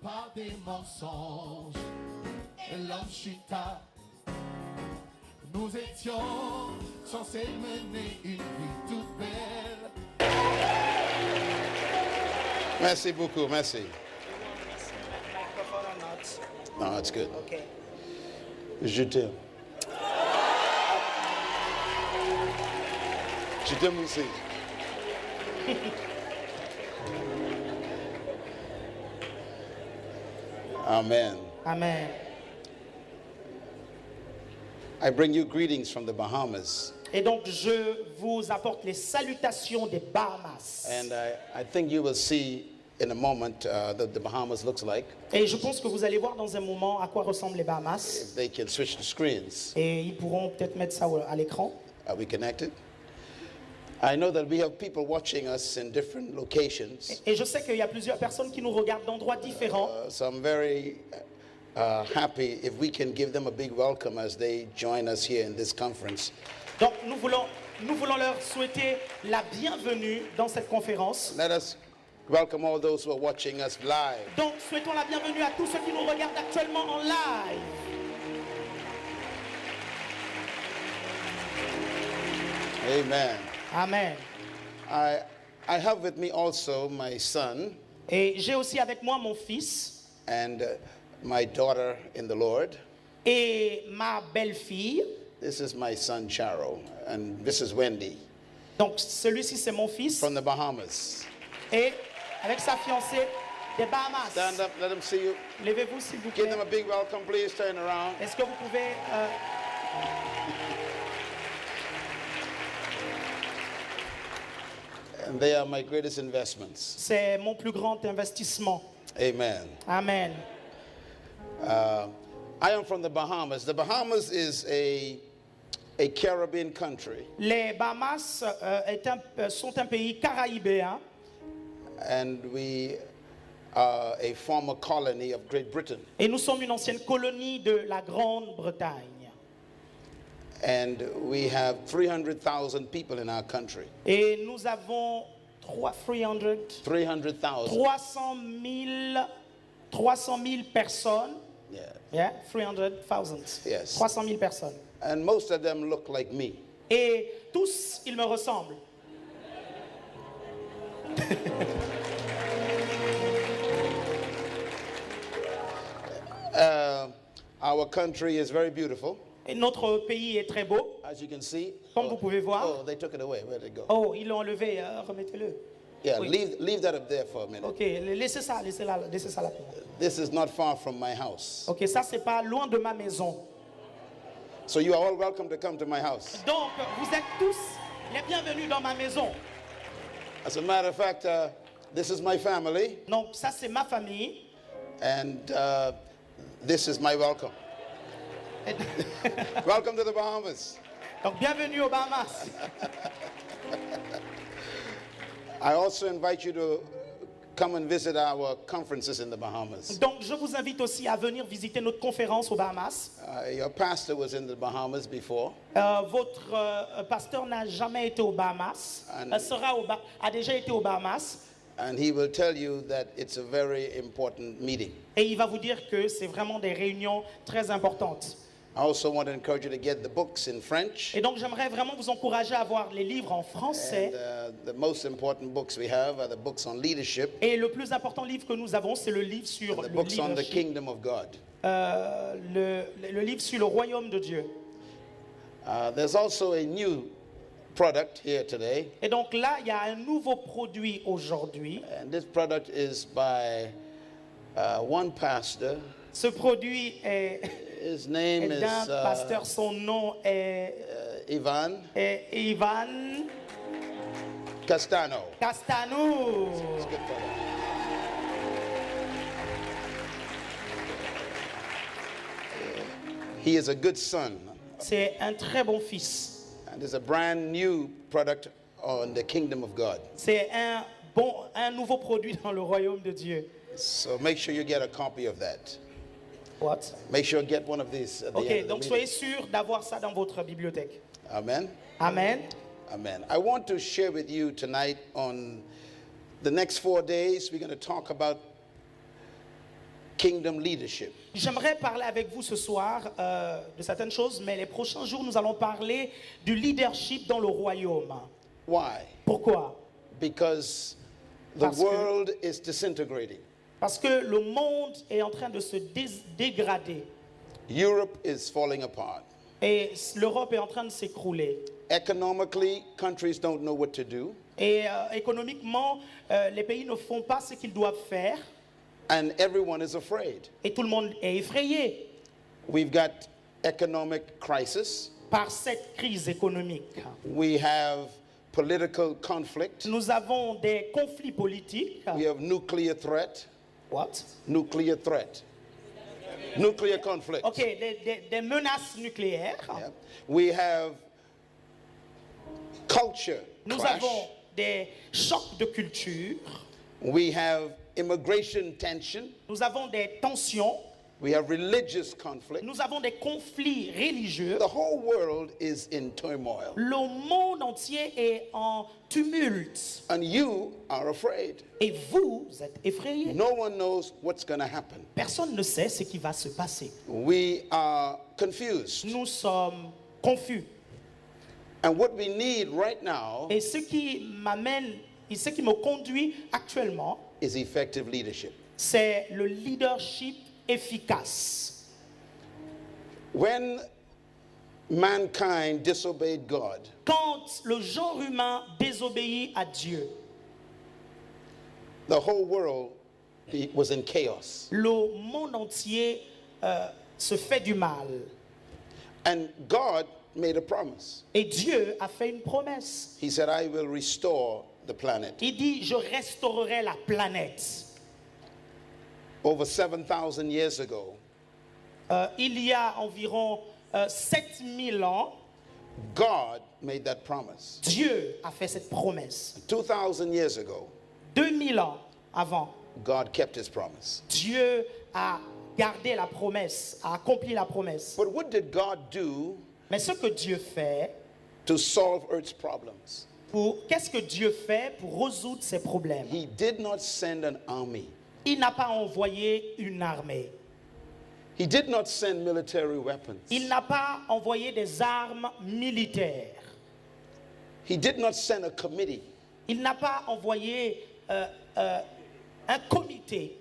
par des mensonges. Et l'homme chuta. Nous étions censés mener une vie toute belle. Merci beaucoup, merci. No, that's good. Okay. Je t'aime. Je t'aime aussi. Amen. Amen. I bring you greetings from the Bahamas. Et donc, je vous apporte les salutations des Bahamas. And I think you will see in a moment the Bahamas looks like. Et je pense que vous allez voir dans un moment à quoi ressemblent les Bahamas. If they can switch the screens. Et ils pourront peut-être mettre ça à l'écran. Are we connected? I know that we have people watching us in different locations. Et je sais qu'il y a plusieurs personnes qui nous regardent d'endroits différents. So I'm very happy if we can give them a big welcome as they join us here in this conference. Donc nous voulons leur souhaiter la bienvenue dans cette conférence. Let us welcome all those who are watching us live. Donc souhaitons la bienvenue à tous ceux qui nous regardent actuellement en live. Amen. Amen. I have with me also my son Et j'ai aussi avec moi mon fils and my daughter in the Lord. et ma belle-fille. This is my son Charo, and this is Wendy Donc celui-ci c'est mon fils from the Bahamas. et avec sa fiancée des Bahamas. Stand up, let them see you. Levez-vous s'il vous Give plaît. them a big welcome, please. Turn around. Est-ce que vous pouvez And they are my greatest investments. c'est mon plus grand investissement. Amen. Amen. I am from the Bahamas. The Bahamas is a Caribbean country, Les Bahamas sont un pays caraïbéen and we are a former colony of Great Britain. et nous sommes une ancienne colonie de la Grande-Bretagne. And we have 300,000 people in our country. Et nous avons 300 300,000. 300 000 personnes. Yeah. Yeah, 300,000. Yes. 300 000 personnes. And most of them look like me. Et tous, ils me ressemblent. Our country is very beautiful, Et notre pays est très beau, as you can see. comme vous pouvez voir. Oh, they took it away. Where'd it go? Oh, ils l'ont enlevé, remettez-le. Yeah, oui. leave that up there for a minute. Ok, laissez ça là. This is not far from my house. Ok, ça c'est pas loin de ma maison. So you are all welcome to come to my house. Donc, vous êtes tous les bienvenus dans ma maison. As a matter of fact, this is my family, Donc, ça c'est ma famille. and this is my welcome. Welcome to the Bahamas. Donc, bienvenue aux Bahamas. I also invite you to come and visit our conferences in the Bahamas. Donc, je vous invite aussi à venir visiter notre conférence aux Bahamas. Your pastor was in the Bahamas before, Votre pasteur n'a jamais été aux Bahamas, a déjà été aux Bahamas, and he will tell you that it's a very important meeting. et il va vous dire que c'est vraiment des réunions très importantes. I also want to encourage you to get the books in French. Et donc, j'aimerais vraiment vous encourager à avoir les livres en français. And the most important books we have are the books on leadership, Et le plus important livre que nous avons, c'est le livre sur and the le books on the leadership, kingdom of God. le livre sur le royaume de Dieu. There's also a new product here today, Et donc là, il y a un nouveau produit aujourd'hui. and this product is by one pastor. Ce produit est His name is d'un pasteur. Son nom est Ivan Ivan Castano. Castano. It's a good product. He is a good son, C'est un très bon fils. and there's a brand new product on the kingdom of God. C'est un nouveau produit dans le royaume de Dieu. So make sure you get a copy of that. What? Make sure you get one of these at the Ok, end of donc the soyez meeting. sûr d'avoir ça dans votre bibliothèque. Amen. Amen. Amen. I want to share with you tonight on the next 4 days. We're going to talk about kingdom leadership. J'aimerais parler avec vous ce soir de certaines choses, mais les prochains jours, nous allons parler du leadership dans le royaume. Why? Pourquoi? Because the Parce que- world is disintegrating. Parce que le monde est en train de se dégrader Europe is falling apart. et l'Europe est en train de s'écrouler. Economically, countries don't know what to do. Et économiquement, les pays ne font pas ce qu'ils doivent faire And everyone is afraid. et tout le monde est effrayé We've got economic crisis. par cette crise économique. We have political conflict. Nous avons des conflits politiques. We have nuclear threat. What? Nuclear threat. Nuclear conflict. Ok, des menaces nucléaires. Yeah. We have culture Nous clash. avons des chocs de culture. We have immigration tension. Nous avons des tensions. We have religious conflict. Nous avons des conflits religieux. The whole world is in turmoil. Le monde entier est en tumulte. And you are afraid. Et vous êtes effrayés. No one knows what's going to happen. Personne ne sait ce qui va se passer. We are confused. Nous sommes confus. And what we need right now Et ce qui m'amène, et ce qui me conduit actuellement, is effective leadership. c'est le leadership efficace. When mankind disobeyed God, Quand le genre humain désobéit à Dieu, the whole world was in chaos. le monde entier se fait du mal. And God made a promise. Et Dieu a fait une promesse. He said, I will restore the planet. Il dit, je restaurerai la planète. Over 7,000 years ago, Il y a environ 7000 ans, God made that promise. Dieu a fait cette promesse. 2,000 years ago, 2000 ans avant, God kept his promise. Dieu a gardé la promesse, a accompli la promesse. But what did God do Mais ce que Dieu fait, to solve Earth's problems? qu'est-ce que Dieu fait pour résoudre ses problèmes? He did not send an army. Il n'a pas envoyé une armée. He did not send military weapons. Il n'a pas envoyé des armes militaires. He did not send a committee. Il n'a pas envoyé un comité.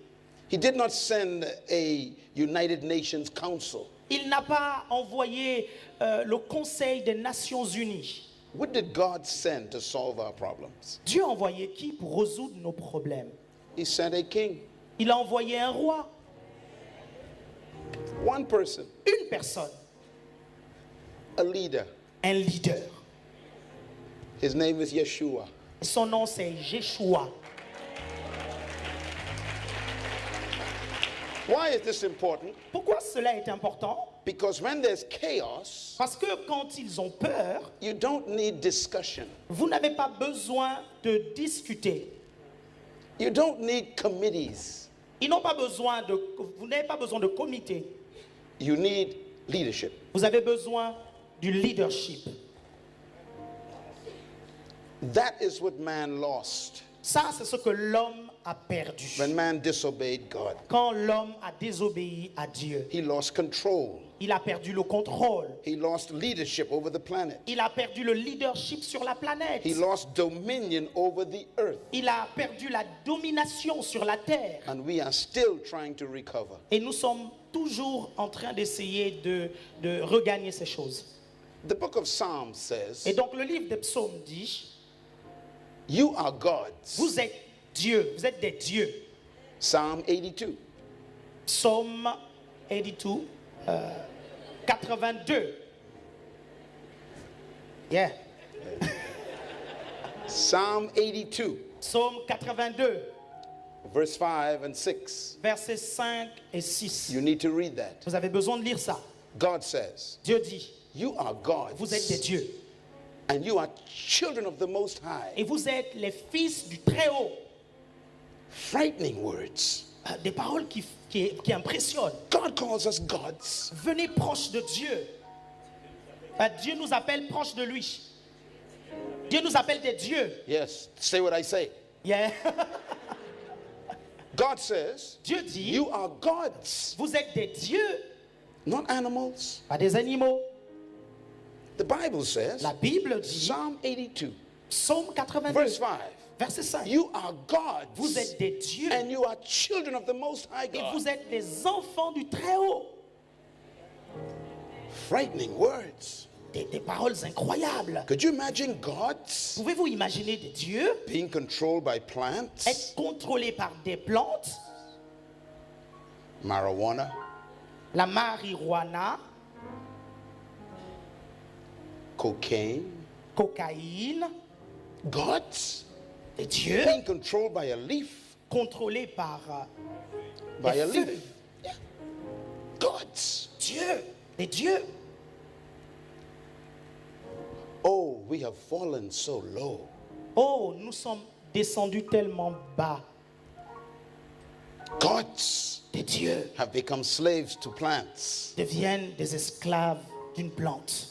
He did not send a United Nations Council. Il n'a pas envoyé le Conseil des Nations Unies. What did God send to solve our problems? Dieu a envoyé qui pour résoudre nos problèmes? He sent a king, Il a envoyé un roi, one person, une personne, a leader. un leader. His name is Yeshua. Son nom c'est Jéchoua. Why is this important? Pourquoi cela est important? Because when there's chaos, Parce que quand ils ont peur, you don't need discussion. vous n'avez pas besoin de discuter. You don't need committees. Vous n'avez pas besoin de comité. You need leadership. Vous avez besoin du leadership. That is what man lost Ça, c'est ce que l'homme a perdu. when man disobeyed God. Quand l'homme a désobéi à Dieu, He lost control. il a perdu le contrôle. He lost leadership over the planet. Il a perdu le leadership sur la planète. He lost dominion over the earth. Il a perdu la domination sur la terre. And we are still trying to recover. Et nous sommes toujours en train d'essayer de regagner ces choses. The book of Psalms says, Et donc le livre des psaumes dit, you are gods. vous êtes Dieu, vous êtes des dieux. Psalm 82. Psaume 82, 82. Yeah. Psalm 82, Psaume 82, verse 5 and 6. versets 5 et 6. You need to read that. Vous avez besoin de lire ça. God says, Dieu dit, you are vous êtes des gods, dieux. and you are children of the Most High. Et vous êtes les fils du Très-Haut. Frightening words. Des paroles qui impressionnent. God calls us gods. Venez proche de Dieu. Dieu nous appelle proche de lui. Dieu nous appelle des dieux. Yes, say what I say. Yeah. God says, Dieu dit, you are gods, vous êtes des dieux, not animals. pas des animaux. The Bible says, La Bible dit, Psalm 82, Psaume 82, verse 5, verset 5, you are vous gods, êtes des dieux and you are children of the Most High et God. vous êtes les enfants du Très-Haut. Frightening words. Des paroles incroyables. Could you imagine gods Pouvez-vous imaginer des dieux being controlled by plants, être contrôlés par des plantes, marijuana, la marijuana, cocaine? cocaïne, Gods des dieux being controlled by a leaf, contrôlés par by des a feuilles. leaf. Yeah. Gods. Dieu, des dieux. Oh, we have fallen so low. Oh, nous sommes descendus tellement bas. Gods Des dieux have become slaves to plants. deviennent des esclaves d'une plante.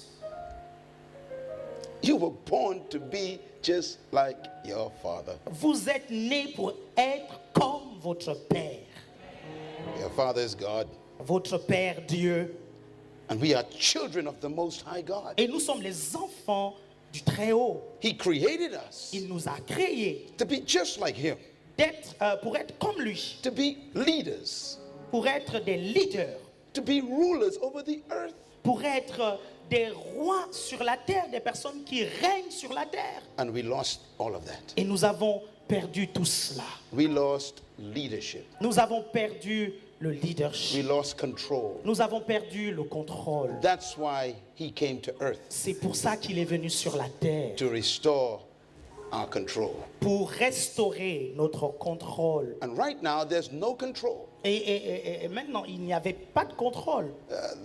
You were born to be just like your father. Vous êtes nés pour être comme votre Père. Your father is God, Votre Père Dieu. and we are children of the Most High God. Et nous sommes les enfants du Très-Haut. He created us Il nous a créés to be just like Him, pour être comme lui, to be leaders, pour être des leaders, to be rulers over the earth. pour être des rois sur la terre, des personnes qui règnent sur la terre. And we lost all of that. Et nous avons perdu tout cela. We lost leadership. Nous avons perdu le We leadership. lost control. Nous avons perdu le contrôle. That's why He came to earth, C'est pour ça qu'il est venu sur la terre, to restore our control. pour restaurer notre contrôle. And right now, there's no control. Et maintenant, il n'y avait pas de contrôle.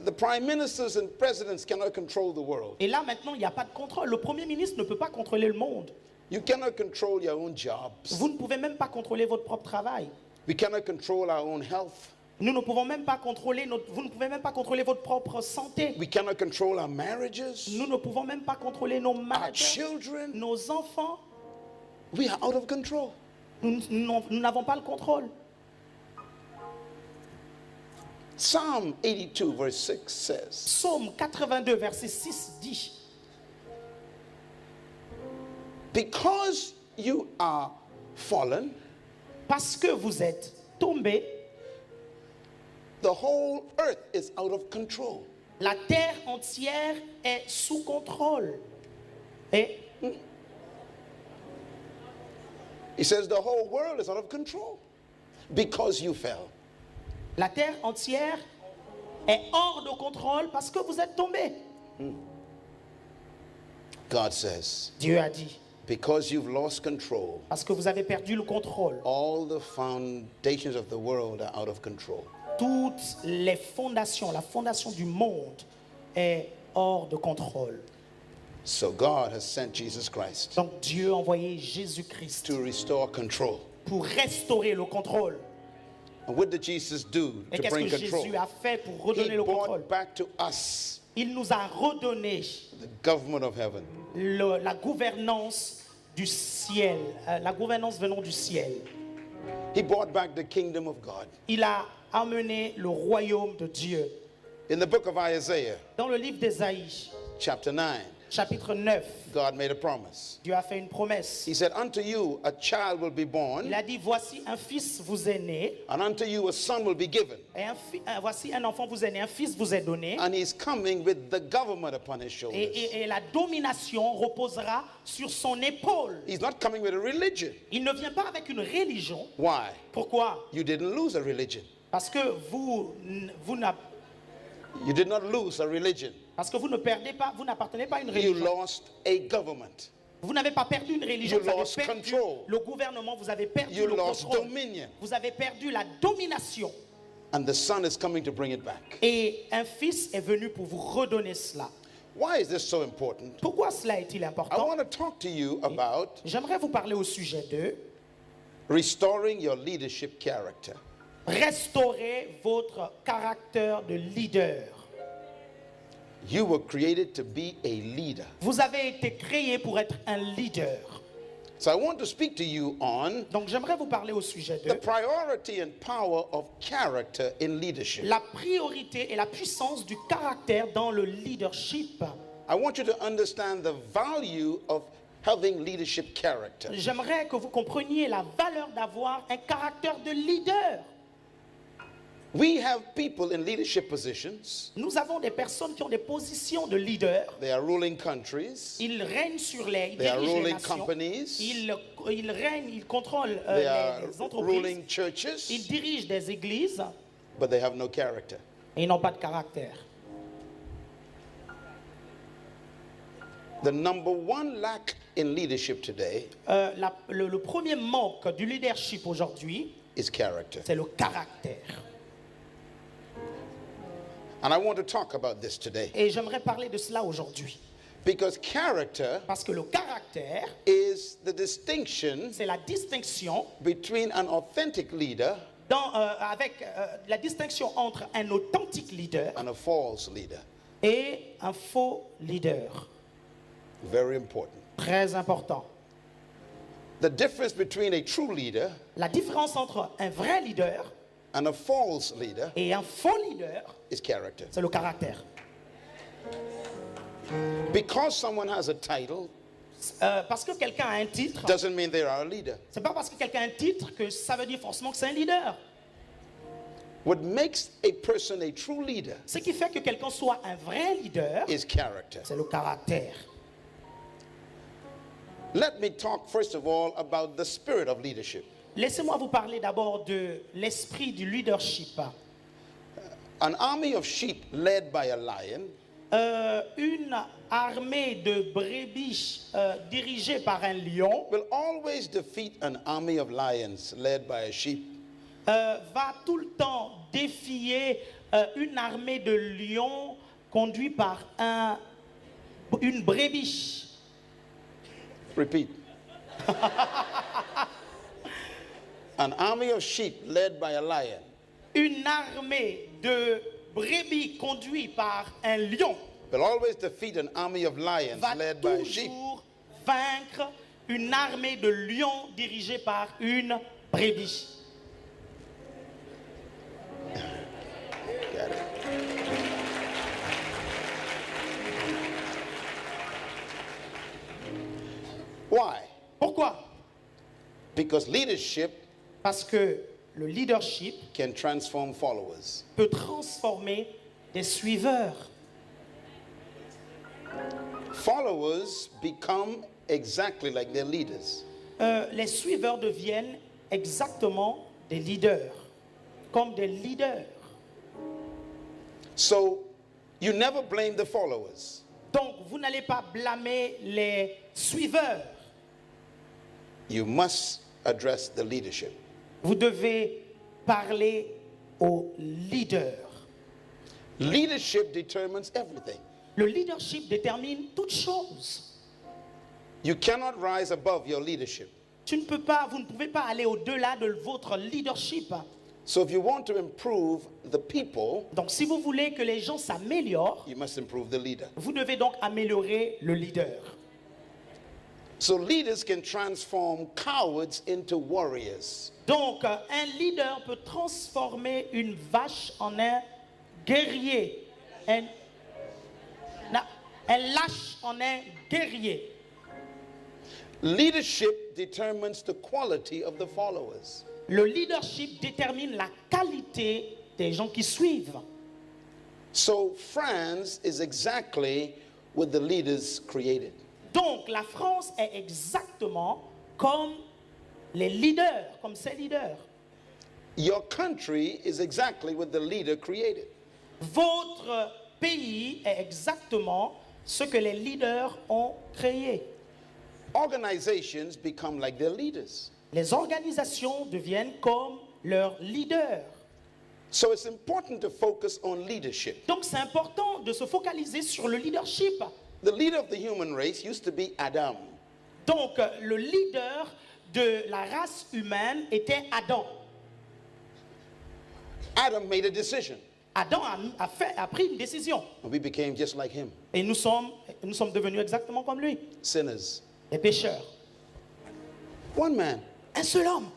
The prime ministers and presidents cannot control the world. Et là, maintenant, il n'y a pas de contrôle. Le Premier ministre ne peut pas contrôler le monde. You cannot control your own jobs. Vous ne pouvez même pas contrôler votre propre travail. We cannot control our own health. Nous ne pouvons même pas contrôler vous ne pouvez même pas contrôler votre propre santé. We cannot control our marriages, Nous ne pouvons même pas contrôler nos our mariages, children. nos enfants. We are out of control. Nous n'avons pas le contrôle. Psalm 82, verse 6 says, Psaume 82, verset 6 dit, because you are fallen, parce que vous êtes tombés, the whole earth is out of control. la terre entière est sous contrôle. Et He says the whole world is out of control because you fell. la terre entière est hors de contrôle parce que vous êtes tombés. God says, Dieu a dit, because you've lost control, parce que vous avez perdu le contrôle. all the foundations of the world are out of control. Toutes les fondations, la fondation du monde est hors de contrôle. So God has sent Jesus Christ Donc Dieu a envoyé Jésus-Christ to restore control. pour restaurer le contrôle. And what did Jesus do Et to qu'est-ce bring que control? Jésus a fait pour He redonner le contrôle? brought back to us Il nous a redonné the government of heaven. la gouvernance du ciel, la gouvernance venant du ciel. He brought back the kingdom of God. Il a amené le royaume de Dieu. In the book of Isaiah, Dans le livre d'Ésaïe, chapter 9, chapitre 9, God made a promise. Dieu a fait une promesse. He said, unto you a child will be Il born, a dit, voici un fils vous est né, and unto you a son will be given. et voici un enfant vous est né, un fils vous est donné, And he's coming with the government upon his shoulders. et la domination reposera sur son épaule. He's not coming with a religion. Il ne vient pas avec une religion. Why? Pourquoi? You didn't lose a religion. Parce que vous You did not lose a religion. ne perdez pas, vous n'appartenez pas à une You religion. lost a government. Vous n'avez pas perdu une religion, You vous avez lost perdu control. le gouvernement, vous avez perdu You le lost contrôle. dominion. Vous avez perdu la domination. And the son is coming to bring it back. Et un fils est venu pour vous redonner cela. Why is this so important? Pourquoi cela est-il I important? want to talk to you about J'aimerais vous parler au sujet de restoring your leadership character. restaurer votre caractère de leader. You were created to be a leader. Vous avez été créé pour être un leader. So I want to speak to you on Donc j'aimerais vous parler au sujet the de priority and power of character in leadership. la priorité et la puissance du caractère dans le leadership. I want you to understand the value of having leadership character. J'aimerais que vous compreniez la valeur d'avoir un caractère de leader. We have people in leadership positions. Nous avons des personnes qui ont des positions de leader. They are ruling countries. Ils règnent sur ils They are dirigent les ruling nations. companies. Ils règnent, ils contrôlent They are les entreprises. ruling Ils churches, dirigent des églises but they have no character. et ils n'ont pas de caractère. The number one lack in leadership today Le premier manque du leadership aujourd'hui, is character. c'est le caractère. And I want to talk about this today Et j'aimerais parler de cela aujourd'hui. because character Parce que le caractère, is the distinction c'est la distinction between an authentic leader avec la distinction entre un authentique leader and a false leader. et un faux leader. Very important. Très important. The difference between a true leader La différence entre un vrai leader and a false leader et un faux leader, is character. c'est le caractère. Because someone has a title Parce que quelqu'un a un titre, doesn't mean they are a leader. c'est pas parce que quelqu'un a un titre que ça veut dire forcément que c'est un leader. What makes a person a true leader Ce qui fait que quelqu'un soit un vrai leader, is character. c'est le caractère. Let me talk first of all about the spirit of leadership. Laissez-moi vous parler d'abord de l'esprit du leadership. An army of sheep led by a lion Une armée de brebis dirigée par un lion will always defeat an army of lions led by a sheep. va tout le temps défier une armée de lions conduite par une brebis. Repeat. An army of sheep led by a lion Une armée de brebis conduite par un lion will always defeat an army of lions va led by a sheep. toujours vaincre une armée de lions dirigée par une brebis. Got it. Why? Pourquoi? Because leadership Parce que le leadership can transform followers. peut transformer des suiveurs. Followers become exactly like their leaders. Les suiveurs deviennent exactement des leaders, comme des leaders. So you never blame the followers. Donc, vous n'allez pas blâmer les suiveurs. You must address the leadership. Vous devez parler aux leaders. Leadership determines everything. Le leadership détermine toutes choses. You cannot rise above your leadership. Vous ne pouvez pas aller au-delà de votre leadership. So if you want to improve the people, Donc, si vous voulez que les gens s'améliorent, you must improve the leader. vous devez donc améliorer le leader. So leaders can transform cowards into warriors. Donc, un leader peut transformer une vache en un guerrier. Un lâche en un guerrier. Leadership determines the quality of the followers. Le leadership détermine la qualité des gens qui suivent. So France is exactly what the leaders created. Donc, la France est exactement comme les leaders, comme ses leaders. Your country is exactly what the leader created. Votre pays est exactement ce que les leaders ont créé. Organizations become like their leaders. Les organisations deviennent comme leurs leaders. So it's important to focus on leadership. Donc c'est important de se focaliser sur le leadership. The leader of the human race used to be Adam. Donc le leader de la race humaine était Adam. Adam made a decision, Adam a pris une décision. and we became just like him, Et nous sommes devenus exactement comme lui, sinners. des pécheurs. One man. Un seul homme.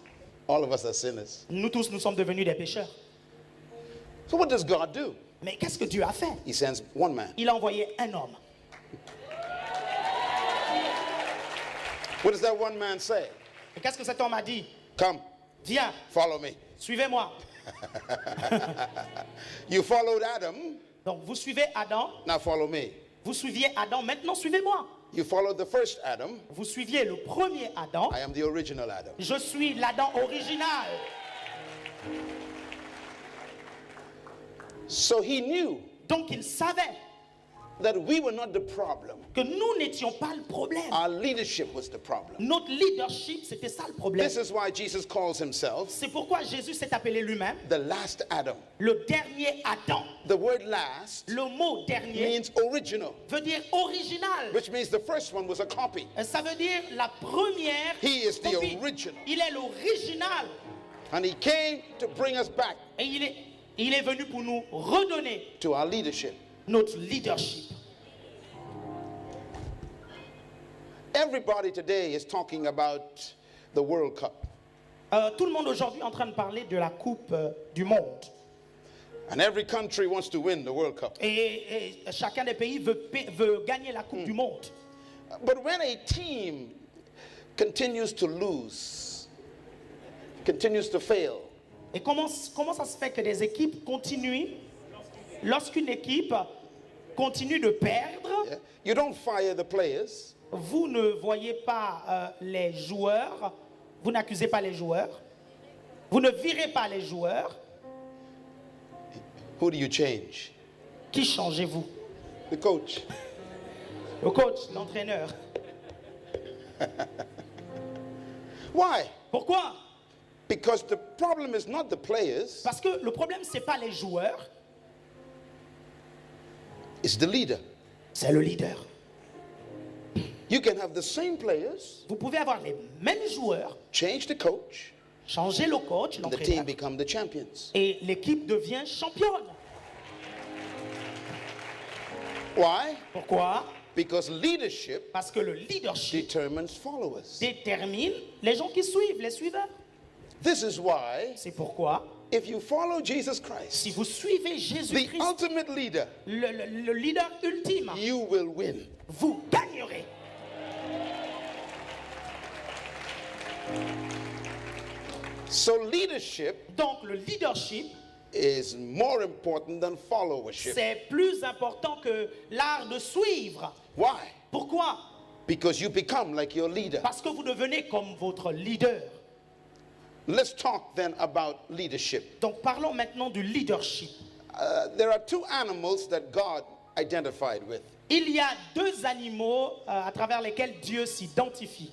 All of us are sinners. Nous tous, nous sommes devenus des pécheurs. So what does God do? Mais qu'est-ce que Dieu a fait? He sends one man. Il a envoyé un homme. What does that one man say? Et qu'est-ce que cet homme a dit? Come, Viens, follow me. suivez-moi. You followed Adam, Donc vous suivez Adam, now follow me. vous suiviez Adam, maintenant suivez-moi. You followed the first Adam. Vous suiviez le premier Adam. I am the original Adam. Je suis l'Adam original. So he knew Donc il savait that we were not the problem. que nous n'étions pas le problème. Our leadership was the problem. Notre leadership, c'était ça le problème. This is why Jesus calls himself C'est pourquoi Jésus s'est appelé lui-même the last Adam. le dernier Adam. The word last Le mot dernier means original, veut dire original. which means the first one was a copy. Ça veut dire la première. He is the copie. original. Il est l'original. And he came to bring us back Et il est venu pour nous redonner to our leadership. notre leadership. Everybody today is talking about the World Cup. Tout le monde aujourd'hui est en train de parler de la Coupe du Monde. And every country wants to win the World Cup. Et chacun des pays veut gagner la Coupe du Monde. But when a team continues to lose, continues to fail, Et comment ça se fait que des équipes continuent, lorsqu'une équipe continue de perdre, yeah, you don't fire the players, vous ne voyez pas les joueurs, vous n'accusez pas les joueurs, vous ne virez pas les joueurs, who do you change? qui changez-vous? The coach. Le coach, l'entraîneur. Why? Pourquoi? Because the problem is not the players, Parce que le problème, ce n'est pas les joueurs, it's the leader. c'est le leader. You can have the same players, Vous pouvez avoir les mêmes joueurs, change the coach, changer le coach, and the team l'entraîneur, become the champions. et l'équipe devient championne. Why? Pourquoi? Because leadership Parce que le leadership determines followers. détermine les gens qui suivent, les suiveurs. This is why, C'est pourquoi, if you follow Jesus Christ, si vous suivez the Jésus-Christ, ultimate leader, le leader ultime, you will win. vous gagnerez. So leadership Donc le leadership, is more important than followership. c'est plus important que l'art de suivre. Why? Pourquoi? Because you become like your leader. Parce que vous devenez comme votre leader. Let's talk then about leadership. Donc parlons maintenant du leadership. There are two animals that God identified with. Il y a deux animaux à travers lesquels Dieu s'identifie.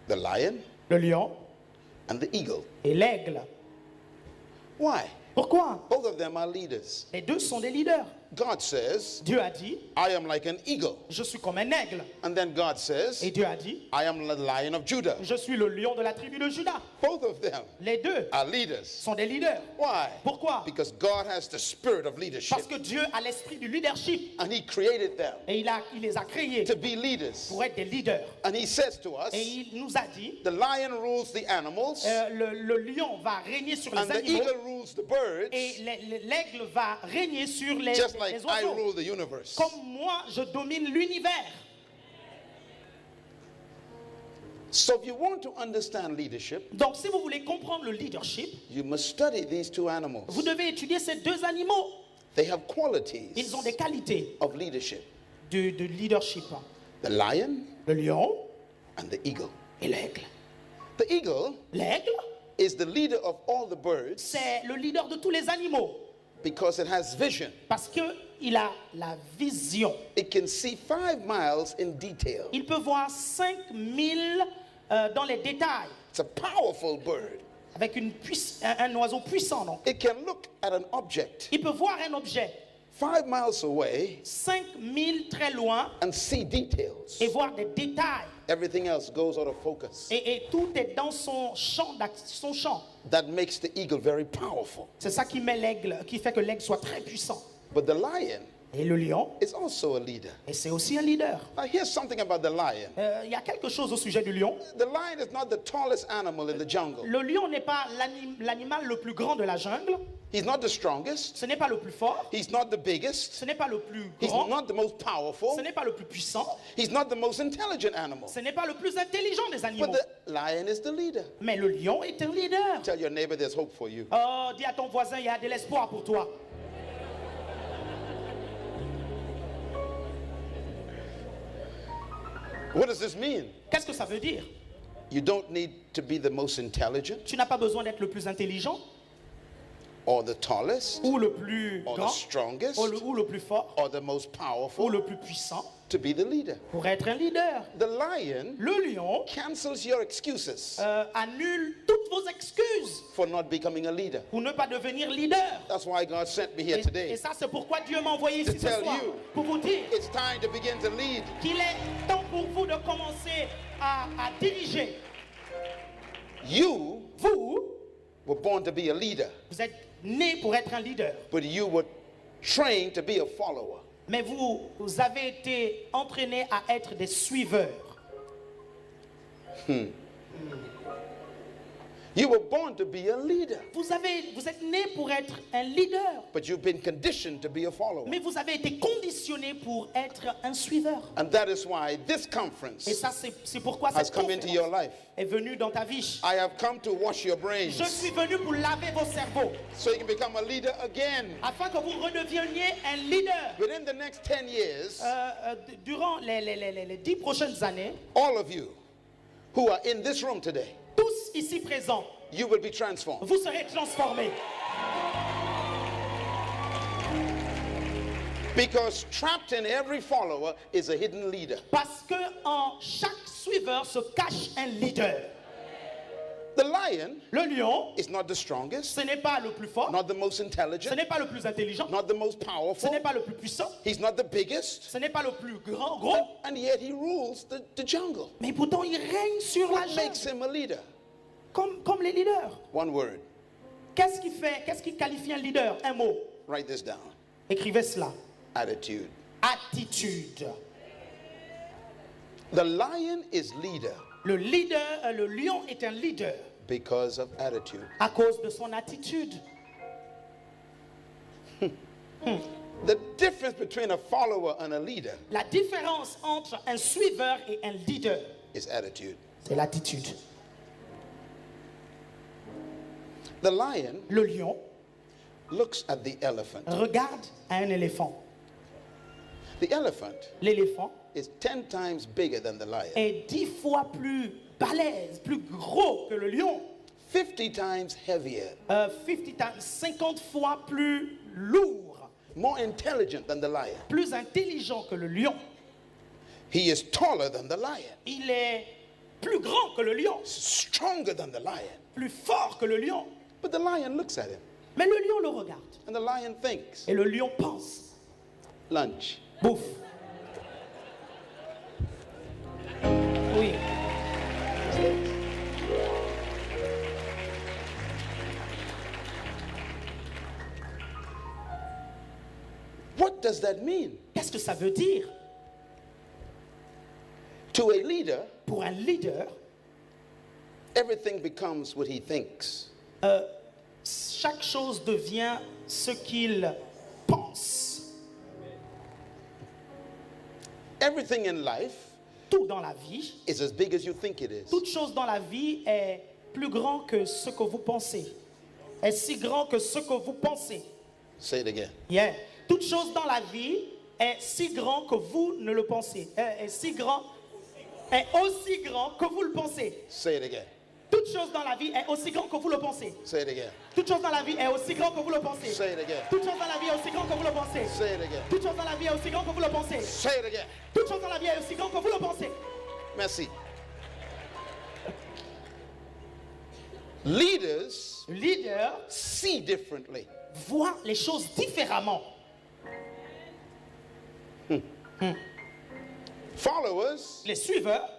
The lion Le lion and the eagle. et l'aigle. Why? Pourquoi? Both of them are leaders. Les deux sont des leaders. God says, Dieu a dit, I am like an eagle. je suis comme un aigle. And then God says, Et Dieu a dit, I am the lion of Judah. je suis le lion de la tribu de Juda. Both of them Les deux are leaders. sont des leaders. Why? Pourquoi? Because God has the spirit of leadership. Parce que Dieu a l'esprit du leadership. And He created them Et il les a créés to be leaders. pour être des leaders. And He says to us, Et il nous a dit, the lion rules the animals, le lion va régner sur les and the animaux. eagle rules the birds, Et l'aigle va régner sur les just like I oiseaux. rule the universe. Comme moi, je domine l'univers. So if you want to understand leadership, Donc, si vous voulez comprendre le leadership, you must study these two animals. vous devez étudier ces deux animaux. They have qualities Ils ont des qualités of leadership. de leadership. The lion Le lion and the eagle. et l'aigle. The eagle L'aigle, is the leader of all the birds c'est le leader de tous les animaux because it has vision. parce qu'il a la vision. It can see 5 miles in detail. Il peut voir 5000 dans les détails It's a powerful bird. avec un oiseau puissant. Donc. It can look at an object Il peut voir un objet 5 miles away 5000 très loin and see details. et voir des détails. Everything else goes out of focus. Et tout est dans son champ. That makes the eagle very powerful. C'est ça qui fait que l'aigle soit très puissant. But the lion Et le lion, is also a leader. et c'est aussi un leader. Now, here's something about the lion. Il y a quelque chose au sujet du lion. The lion is not the tallest animal in the jungle. Le lion n'est pas l'animal le plus grand de la jungle. He's not the strongest. Ce n'est pas le plus fort. He's not the biggest. Ce n'est pas le plus He's grand. not the most powerful. Ce n'est pas le plus puissant. He's not the most intelligent animal. Ce n'est pas le plus intelligent des animaux. But the lion is the leader. Mais le lion est un leader. Tell your neighbor there's hope for you. Oh, dis à ton voisin, il y a de l'espoir pour toi. What does this mean? Qu'est-ce que ça veut dire? You don't need to be the most intelligent Tu n'as pas besoin d'être le plus intelligent or the tallest ou le plus or the grand strongest ou le plus fort or the most ou powerful le plus puissant to be the leader. pour être un leader. The lion Le lion cancels your excuses annule toutes vos excuses for not becoming a leader. pour ne pas devenir leader. That's why God sent me here Et today. ça, c'est pourquoi Dieu m'a envoyé ici To ce tell soir you. pour vous dire It's time to begin to lead. qu'il est temps pour vous de commencer à diriger. You Vous, were born to be a leader, vous êtes né pour être un leader, but you were trained to be a follower. mais vous avez été entraîné à être des suiveurs. You were born to be a leader, Vous êtes né pour être un leader, but you've been conditioned to be a follower. mais vous avez été conditionné pour être un suiveur. And that is why this Et conference ça, c'est pourquoi has cette come into your conférence life. est venue dans ta vie. I have come to wash your brains Je suis venu pour laver vos cerveaux, so you can become a leader again. afin que vous redeveniez un leader. Within the next 10 years, Durant les 10 prochaines années, all of you who are in this room today, tous ici présents, you will be transformed. vous serez transformés. Because trapped in every follower is a hidden leader. Parce que en chaque suiveur se cache un leader. The lion Le lion, is not the strongest, ce n'est pas le plus fort, not the most ce intelligent, n'est pas le plus intelligent, not the most ce powerful. n'est pas le plus puissant, He's not the biggest, ce n'est pas le plus gros, and yet he rules the jungle. mais pourtant il règne sur la What makes jungle, him a leader? comme les leaders. One word. Qu'est-ce qui qualifie un leader? Un mot. Write this down. Écrivez cela. Attitude. Attitude. The lion is leader Le lion est un leader because of attitude. à cause de son attitude. The difference between a follower and a leader La différence entre un suiveur et un leader, is attitude. c'est l'attitude. The lion Le lion looks at the elephant. regarde à un éléphant. The elephant L'éléphant is 10 times bigger than the lion, est 10 fois plus balèze, plus gros que le lion. 50 times heavier, 50 fois plus lourd, more intelligent than the lion. plus intelligent que le lion. He is taller than the lion, Il est plus grand que le lion, stronger than the lion. plus fort que le lion. But the lion looks at him, Mais le lion le regarde. and the lion thinks, Et le lion pense. lunch. Bouffe. Oui. What does that mean? Qu'est-ce que ça veut dire? To a leader, Pour un leader, everything becomes what he thinks. chaque chose devient ce qu'il pense. Everything in life Tout dans la vie, is as big as you think it is. toute chose dans la vie est plus grand que ce que vous pensez. Est si grand que ce que vous pensez. Say it again. Yeah. Toute chose dans la vie est si grand que vous ne le pensez. Est aussi grand que vous le pensez. Say it again. Toute chose dans la vie est aussi grand que vous le pensez. Say it again. Toute chose dans la vie est aussi grand que vous le pensez. Say it again. Toute chose dans la vie est aussi grand que vous le pensez. Say it again. Toute chose dans la vie est aussi grand que vous le pensez. Say it again. Toute chose dans la vie est aussi grand que vous le pensez. Merci. Leaders Leader see differently. voit les choses différemment. Followers Les suiveurs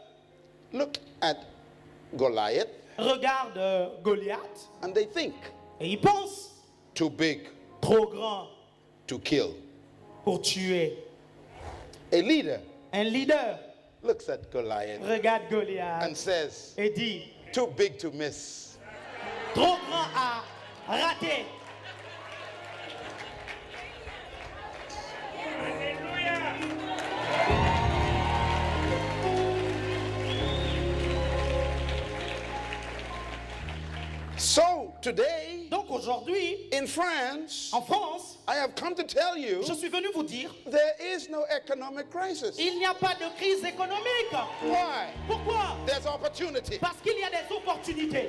look at Goliath regardent Goliath and they think, et ils pensent too big trop grand to kill. pour tuer. A leader Un leader looks at Goliath regarde Goliath and says, et dit, too big to miss. trop grand à rater. So today Donc aujourd'hui, in France, en France, I have come to tell you je suis venu vous dire, there is no economic crisis. il n'y a pas de crise économique. Why? Pourquoi? There's opportunity. Parce qu'il y a des opportunités.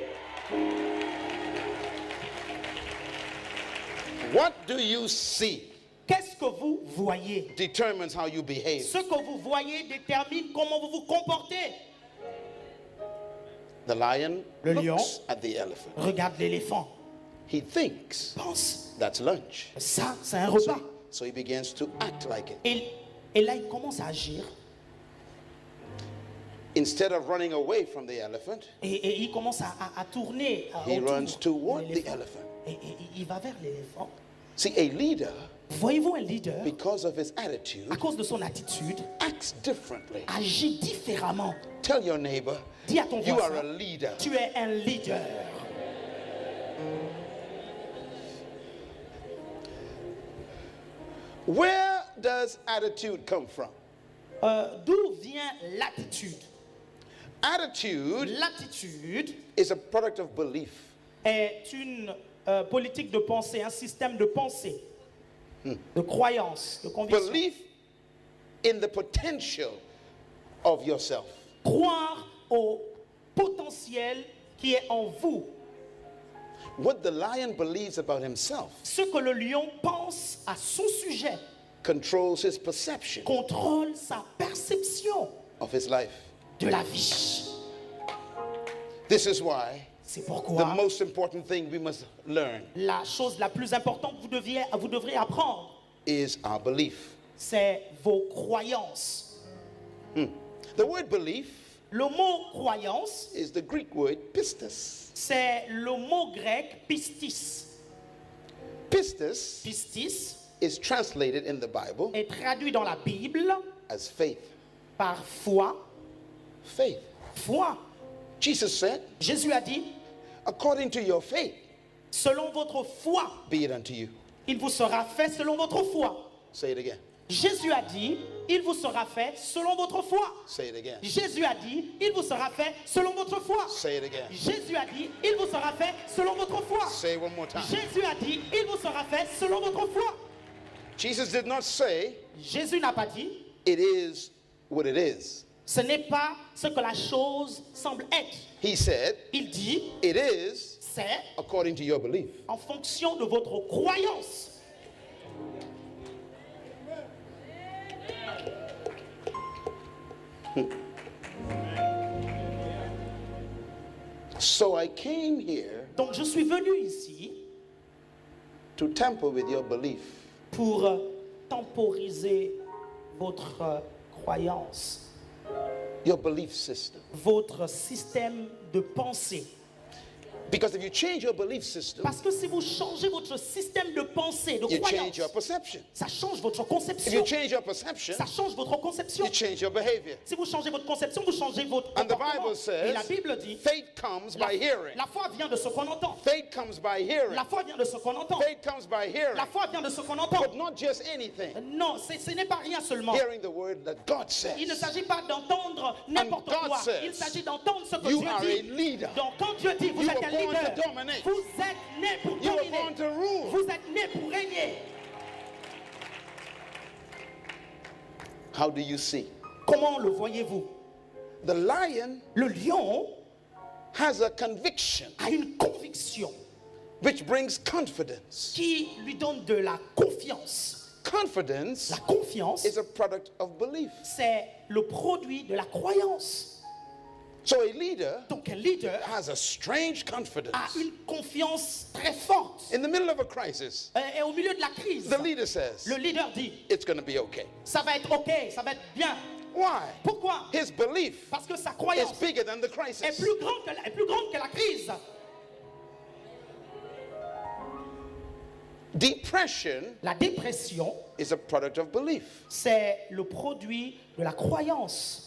What do you see Qu'est-ce que vous voyez? determines how you behave. Ce que vous voyez détermine comment vous vous comportez. The lion Le lion looks at the elephant. regarde l'éléphant, He thinks pense, that's lunch. ça, c'est un repas. So he begins to act like it. Et là, il commence à agir. Instead of running away from the elephant, Et il commence à tourner he autour runs de toward the l'éléphant. elephant. Et il va vers l'éléphant. See, a leader, Voyez-vous, un leader, because of his attitude, à cause de son attitude, acts differently. agit différemment. Tell your neighbor, Dis à ton you are voisin, a leader. tu es un leader. Where does attitude come from? D'où vient l'attitude? Attitude L'attitude is a product of belief. est une politique de pensée, un système de pensée, de croyance, de conviction. Belief in the potential of yourself. Croire au potentiel qui est en vous. What the lion believes about himself Ce que le lion pense à son sujet controls his perception contrôle sa perception of his life. de la vie. This is why C'est the pourquoi most important thing we must learn la chose la plus importante que vous devrez apprendre, is our belief. c'est vos croyances. The word belief Le mot croyance, is the Greek word pistis. c'est le mot grec pistis. Pistis Pistis is translated in the Bible est traduit dans la Bible as faith. par foi. Faith. Foi. Jesus said, Jésus a dit, according to your faith, selon votre foi, be it unto you. il vous sera fait selon votre foi. Say it again. Jésus a dit, il vous sera fait selon votre foi. Say it again. Jésus a dit, il vous sera fait selon votre foi. Say it again. Jésus a dit, il vous sera fait selon votre foi. Say it one more time. Jésus a dit, il vous sera fait selon votre foi. Jesus did not say Jésus n'a pas dit, it is what it is. ce n'est pas ce que la chose semble être. He said Il dit, it is c'est according to your belief. en fonction de votre croyance. So I came here Donc je suis venu ici to tamper with your belief. pour temporiser votre croyance, Your belief system. votre système de pensée. Because if you change your belief system, Parce que si vous changez votre système de pensée, de you croyance, change your perception. ça change votre If conception. you change your perception, Ça change votre conception. you change your behavior. Si vous changez votre conception, vous changez votre And the comportement. Bible says, Et la Bible dit, faith comes by hearing. la foi vient de ce qu'on entend. Faith comes by hearing. La foi vient de ce qu'on entend. Faith comes by hearing. La foi vient de ce qu'on entend. But not just anything. Non, ce n'est pas rien seulement. Hearing the word that God Il ne says. s'agit pas d'entendre n'importe God quoi. says, Il s'agit d'entendre ce que you Dieu are a dit. leader. Donc quand Dieu dit, vous You êtes were un born leader, to dominate. vous êtes né pour You were dominer. born to rule. Vous êtes né pour régner. How do you see? Comment le voyez-vous? The lion Le lion has a conviction a une conviction which brings confidence. qui lui donne de la confiance. Confidence La confiance, is a product of belief. c'est le produit de la croyance. So a leader Donc un leader has a strange a confidence. une confiance très forte. In the middle of a crisis, Et au milieu de la crise, the leader says, le leader dit, it's going to be okay. ça va être ok, ça va être bien. Why? Pourquoi? His belief Parce que sa is croyance bigger than the est crisis. plus grande que la crise. Depression La dépression, is a product of belief. c'est le produit de la croyance.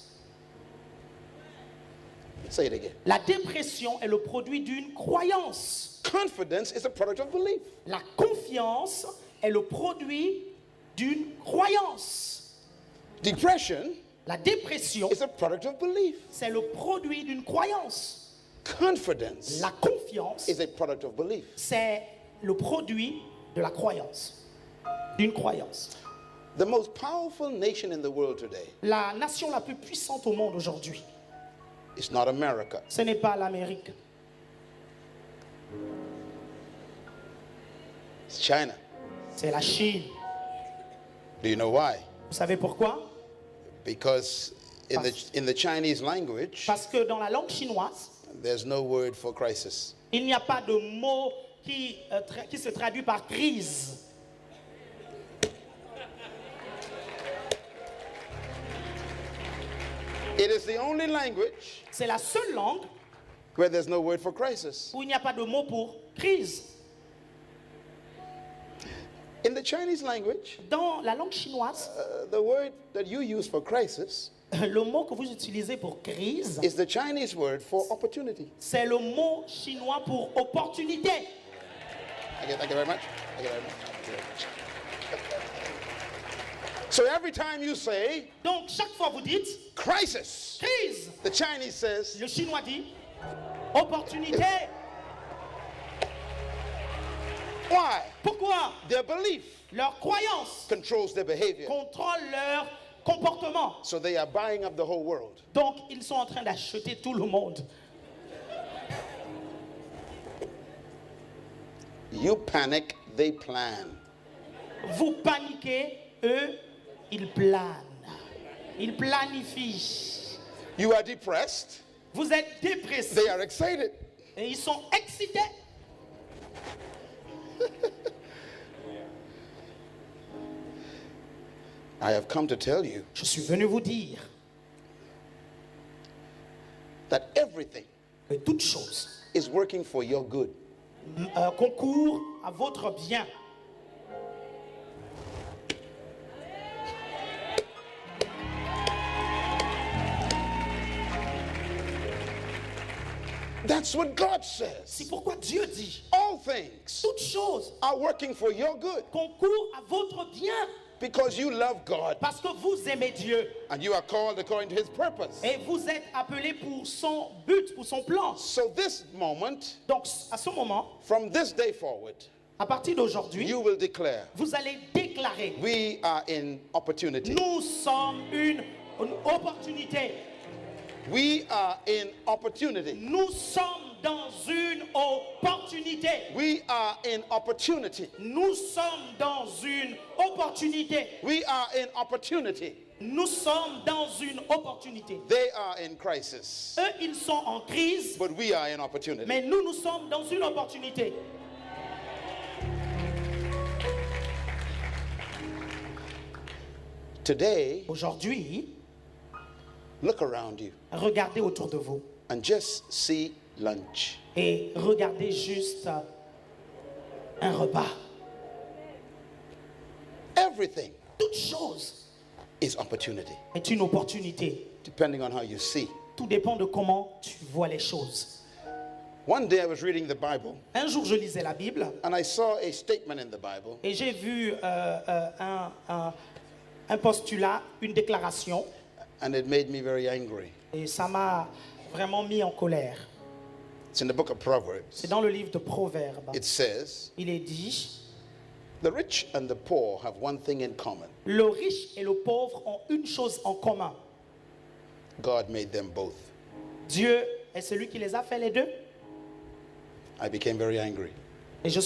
Say it again. La dépression est le produit d'une croyance. Confidence is a product of belief. La confiance est le produit d'une croyance. Depression La dépression, is a product of belief. c'est le produit d'une croyance. Confidence La confiance, is a product of belief. c'est le produit de la croyance. D'une croyance. The most powerful nation in the world today La nation la plus puissante au monde aujourd'hui, is not America. ce n'est pas l'Amérique, It's China. c'est la Chine. Do you know why? Vous savez pourquoi? Because in the Chinese language, Parce que dans la langue chinoise, there's no word for crisis. il n'y a pas de mot qui se traduit par crise. It is the only language C'est la seule langue where there's no word for crisis. où il n'y a pas de mot pour crise. In the Chinese language, Dans la langue chinoise, the word that you use for crisis le mot que vous utilisez pour crise, is the Chinese word for opportunity. c'est le mot chinois pour opportunité. Thank you very much. Thank you very much. Thank you very much. So every time you say Donc chaque fois vous dites crisis, crise, the Chinese says, le chinois dit opportunité. why? Pourquoi? Their belief Leur croyance controls their behavior. contrôle leur comportement. So they are buying up the whole world. Donc ils sont en train d'acheter tout le monde. You panic, they plan. Vous paniquez, eux, ils planent. Ils planifient. You are depressed, Vous êtes dépressés they are excited. et ils sont excités. I have come to tell you Je suis venu vous dire that everything que toute chose is working for your good. concourt à votre bien. That's what God says. C'est pourquoi Dieu dit All things toute chose are working for your good concourt à votre bien because you love God parce que vous aimez Dieu and you are called according to his purpose. et vous êtes appelés pour son but, pour son plan. So this moment, Donc à ce moment, from this day forward, à partir d'aujourd'hui, you will declare, vous allez déclarer we are in opportunity. nous sommes une opportunité. We are in opportunity. Nous sommes dans une opportunité. We are in opportunity. Nous sommes dans une opportunité. We are in opportunity. Nous sommes dans une opportunité. They are in crisis, Eux, ils sont en crise, but we are in opportunity. mais nous, nous sommes dans une opportunité. Today, Aujourd'hui, look around you regardez autour de vous and just see lunch. et regardez juste un repas. Everything Toute chose is opportunity, est une opportunité. depending on how you see. Tout dépend de comment tu vois les choses. One day I was reading the Bible Un jour, je lisais la Bible and I saw a statement in the Bible et j'ai vu un postulat, une déclaration, and it made me very angry. et ça m'a vraiment mis en colère. It's in the book of Proverbs. C'est dans le livre de Proverbes. It says, Il est dit, the rich and the poor have one thing in common. le riche et le pauvre ont une chose en commun. God made them both. Dieu est celui qui les a fait les deux. I became very angry Et je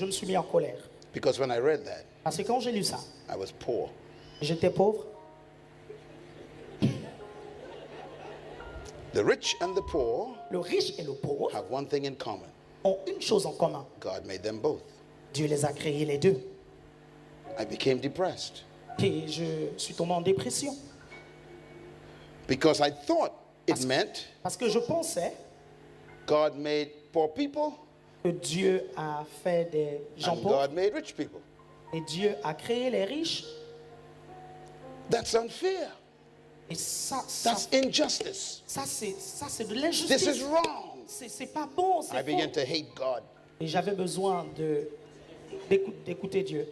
me suis mis en colère. because when I read that, Parce que quand j'ai lu ça, I was poor. j'étais pauvre. The rich and the poor Le riche et le pauvre have one thing in common. ont une chose en commun. God made them both. Dieu les a créés les deux. I became depressed Et je suis tombé en dépression. because I thought it meant Parce que je pensais God made poor people que Dieu a fait des gens And pauvres God made rich people. et Dieu a créé les riches. That's unfair. Et ça That's injustice. c'est de This is l'injustice. wrong. C'est pas bon, I c'est began faux. to hate God. Et j'avais besoin d'écouter Dieu.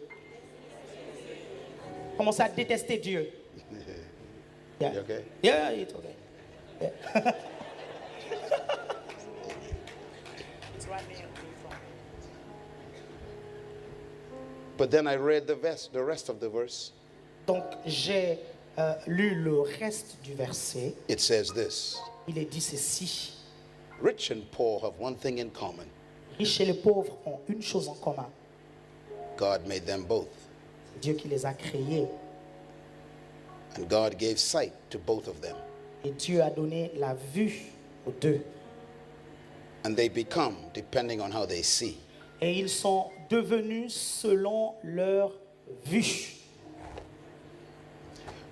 Commencer à détester Dieu. Yeah. You okay? Yeah, it's okay. Yeah. But then I read the rest of the verse. Donc j'ai lu le reste du verset. It says this. Il est dit ceci. Rich and poor have one thing in common. Riches et les pauvres ont une chose en commun. God made them both. C'est Dieu qui les a créés. And God gave sight to both of them. Et Dieu a donné la vue aux deux. And they become depending on how they see. Et ils sont devenus selon leur vue.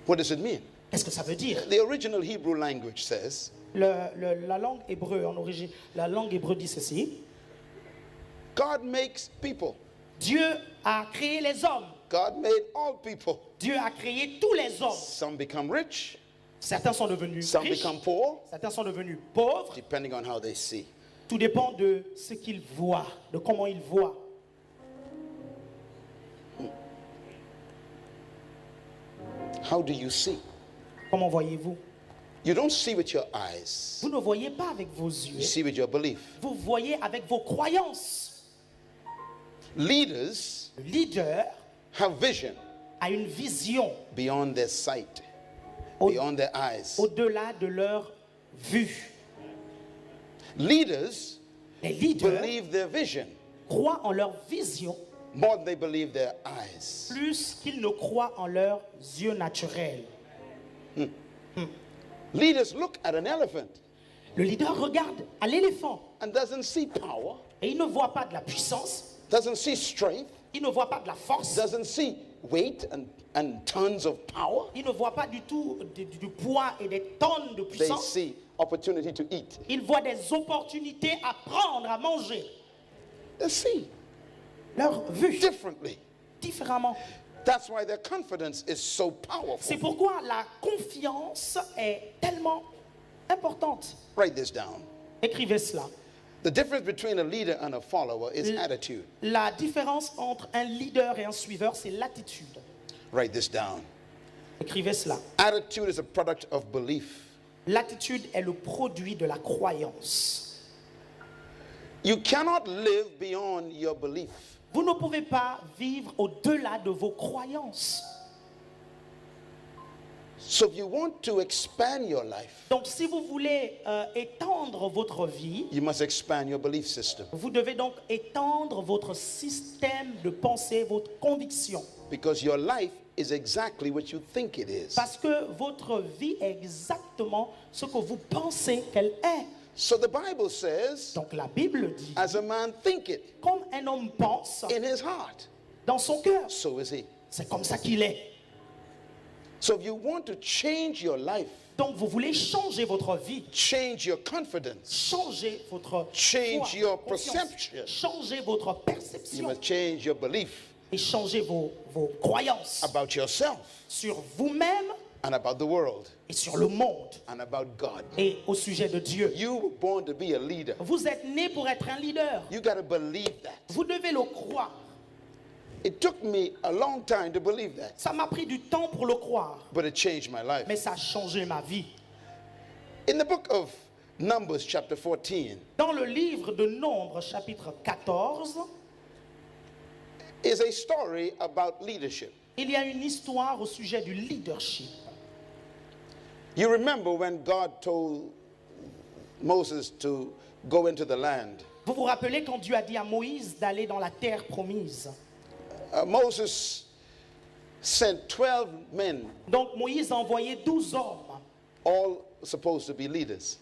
What does it mean? Qu'est-ce que ça veut dire? The original Hebrew language says, La langue hébreu, en origine, la langue hébreu dit ceci. God makes people. Dieu a créé les hommes. God made all people. Dieu a créé tous les hommes. Some become rich, Certains sont devenus some riches, become poor, certains sont devenus pauvres. depending on how they see. Tout dépend de ce qu'ils voient, de comment ils voient. How do you see? Comment voyez-vous? You don't see with your eyes. Vous ne voyez pas avec vos You yeux, see with your belief. vous voyez avec vos croyances. Leaders Le leader have vision a une vision beyond their sight, au- beyond their eyes. au-delà de leur vue. Leaders Les leaders believe their vision croient en leur vision more than they believe their eyes. plus qu'ils ne croient en leurs yeux naturels. Leaders look at an elephant Le leader regarde à l'éléphant and doesn't see power, et il ne voit pas de la puissance, doesn't see strength, il ne voit pas de la force, doesn't see weight and tons of power. il ne voit pas du tout du poids et des tonnes de They puissance. see opportunity to eat. Il voit des opportunités à prendre, à manger. They see Leur vue differently. différemment. That's why their confidence is so powerful. C'est pourquoi la confiance est tellement importante. Write this down. Écrivez cela. The difference between a leader and a follower is attitude. La différence entre un leader et un suiveur, c'est l'attitude. Write this down. Écrivez cela. Attitude is a product of belief. L'attitude est le produit de la croyance. You cannot live beyond your belief. Vous ne pouvez pas vivre au-delà de vos croyances. So if you want to expand your life, Donc si vous voulez étendre votre vie, you must expand your belief system. vous devez donc étendre votre système de pensée, votre conviction. Because your life is exactly what you think it is. Parce que votre vie est exactement ce que vous pensez qu'elle est. So the Bible says, Donc la Bible dit, as a man thinketh comme un homme pense in his heart, dans son cœur, so is he. c'est comme ça qu'il est. So if you want to change your life, Donc vous voulez changer votre vie, change your confidence, changer votre Change foi, your confiance, perception. changer votre you perception must change your belief et changer vos croyances about yourself sur vous-même and about the world et sur le monde and about God. et au sujet de Dieu. You were born to be a leader. Vous êtes né pour être un leader. You got to believe that. Vous devez le croire. It took me a long time to believe that, Ça m'a pris du temps pour le croire, but it changed my life. mais ça a changé ma vie. In the book of Numbers, chapter 14, Dans le livre de Nombres, chapitre 14, is a story about leadership. il y a une histoire au sujet du leadership. You remember when God told Moses to go into the land. Vous vous rappelez quand Dieu a dit à Moïse d'aller dans la terre promise. Moses sent 12 men, Donc Moïse a envoyé 12 hommes. all supposed to be leaders,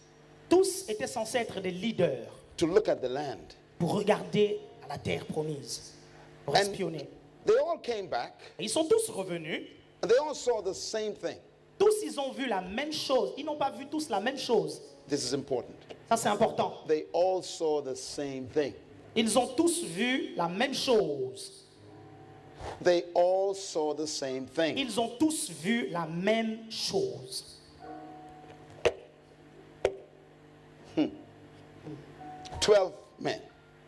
Tous étaient censés être des leaders to look at the land. pour regarder à la terre promise, pour And espionner. they all came back, Et ils sont tous revenus. and they all saw the same thing. Tous, ils ont vu la même chose. Ils n'ont pas vu tous la même chose. This is important. Ça, c'est important. They all saw the same thing. Ils ont tous vu la même chose. They all saw the same thing. Ils ont tous vu la même chose. 12 men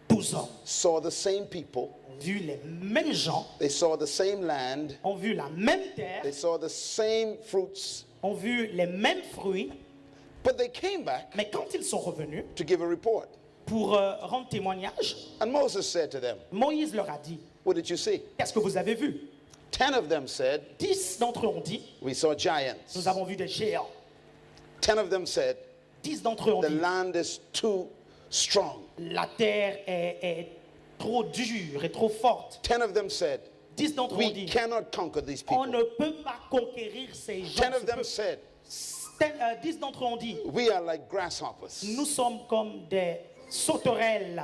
12 hommes saw the same people. ont vu les mêmes gens, They saw the same land. ont vu la même terre, They saw the same fruits. ont vu les mêmes fruits, But they came back mais quand ils sont revenus to give a report. pour rendre témoignage, And Moses said to them, Moïse leur a dit, what did you see? qu'est-ce que vous avez vu? 10 of them said, 10 d'entre eux ont dit, we saw giants. nous avons vu des géants. 10 of them said, 10 d'entre eux ont the dit, land is too strong. la terre est trop dure et trop forte. 10 of them said, 10 d'entre eux ont we dit, cannot conquer these on people. ne peut pas conquérir ces gens. 10 of them said, 10 d'entre eux ont dit, we are like grasshoppers. nous sommes comme des sauterelles.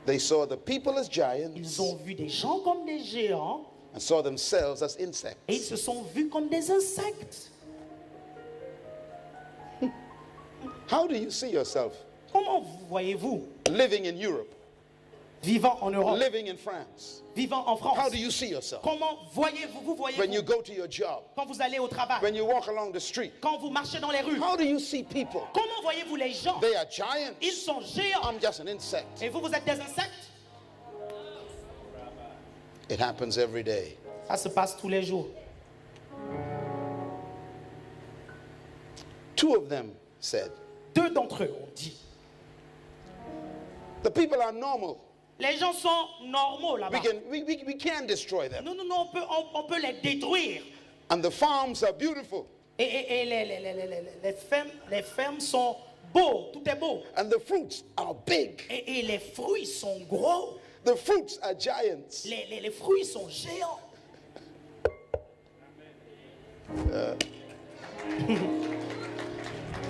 They saw the people as giants Ils ont vu des gens comme des géants and saw themselves as et ils insects. se sont vus comme des insectes. How do you see yourself Comment voyez-vous living in Europe, vivant en Europe, living in France? vivant en How France? do you see yourself Comment voyez-vous, when you voyez-vous go to your job, quand vous allez au travail, when you walk along the street? quand vous marchez dans les rues? How do you see people? Comment voyez-vous les gens? They are Ils giants. sont géants. I'm just an insect. Et vous, vous êtes des insectes? It happens every day. Ça se passe tous les jours. 2 of them said, 2 d'entre eux ont dit, the people are normal. les gens sont normaux là-bas. We can destroy them. Non, non, non, on peut les détruire. And the farms are beautiful. Et les fermes sont beaux, tout est beau. And the fruits are big. Et les fruits sont gros. The fruits are giants. Les fruits sont géants.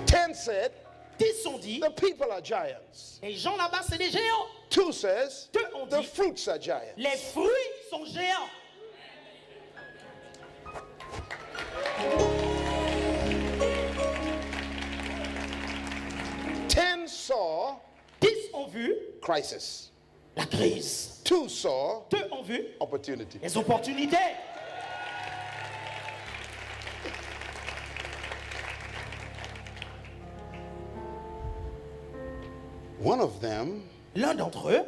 10 said, 10 ont dit, the people are giants. les gens là-bas, c'est des géants. 2 says, 2 ont the dit, fruits are giants. les fruits sont géants. Ten saw 10 ont vu crisis. la crise. 2 saw 2 ont vu opportunity. les opportunités. One of them L'un d'entre eux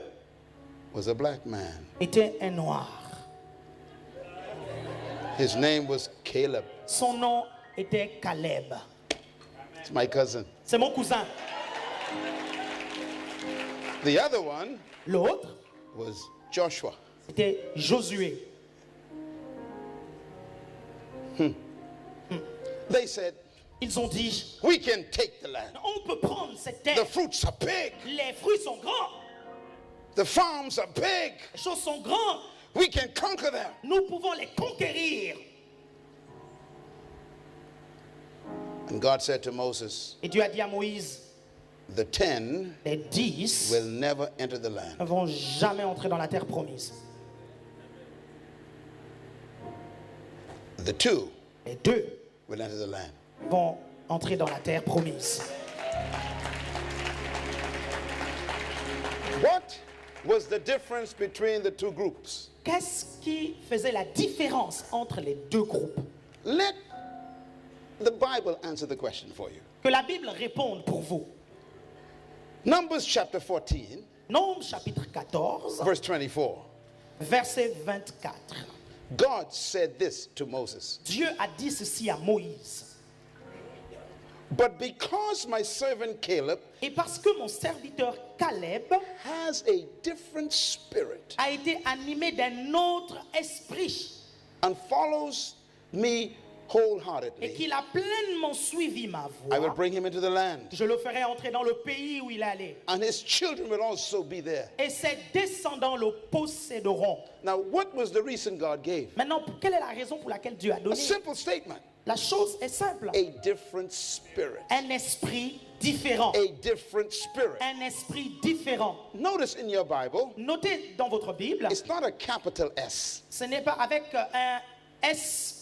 was a black man. était un noir. His name was Caleb. Son nom était Caleb. It's my cousin. C'est mon cousin. The other one L'autre, was Joshua. c'était Josué. They said, Ils ont dit, we can take the land. on peut prendre cette The terre. fruits are big. Les fruits sont grands. The farms are big. Les choses sont grandes. We can conquer them. Nous pouvons les conquérir. And God said to Moses, Et Dieu a dit à Moïse, the 10 les 10 will never enter the land. ne vont jamais entrer dans la terre promise. The 2 Les 2 will enter the land. vont entrer dans la terre promise. What was the difference between the 2 groups? Qu'est-ce qui faisait la différence entre les 2 groupes? Let the Bible answer the question for you. Que la Bible réponde pour vous. Numbers chapter 14, Nombre chapitre 14, verse 24. verset 24. God said this to Moses. Dieu a dit ceci à Moïse. But because my servant Caleb Et parce que mon serviteur Caleb has a different spirit a été animé d'un autre esprit and follows me et wholeheartedly, qu'il a pleinement suivi ma I will voix, bring him into the land. je le ferai entrer dans le pays où il est allé. And his children will also be there. Et ses descendants le posséderont. Now, what was the reason God gave? Maintenant, quelle est la raison pour laquelle Dieu a A donné? simple statement. La chose est simple. A different spirit. Un esprit différent. A different spirit. Un esprit différent. Notice in your Bible, Notez dans votre Bible, it's not a capital S. ce n'est pas avec un S.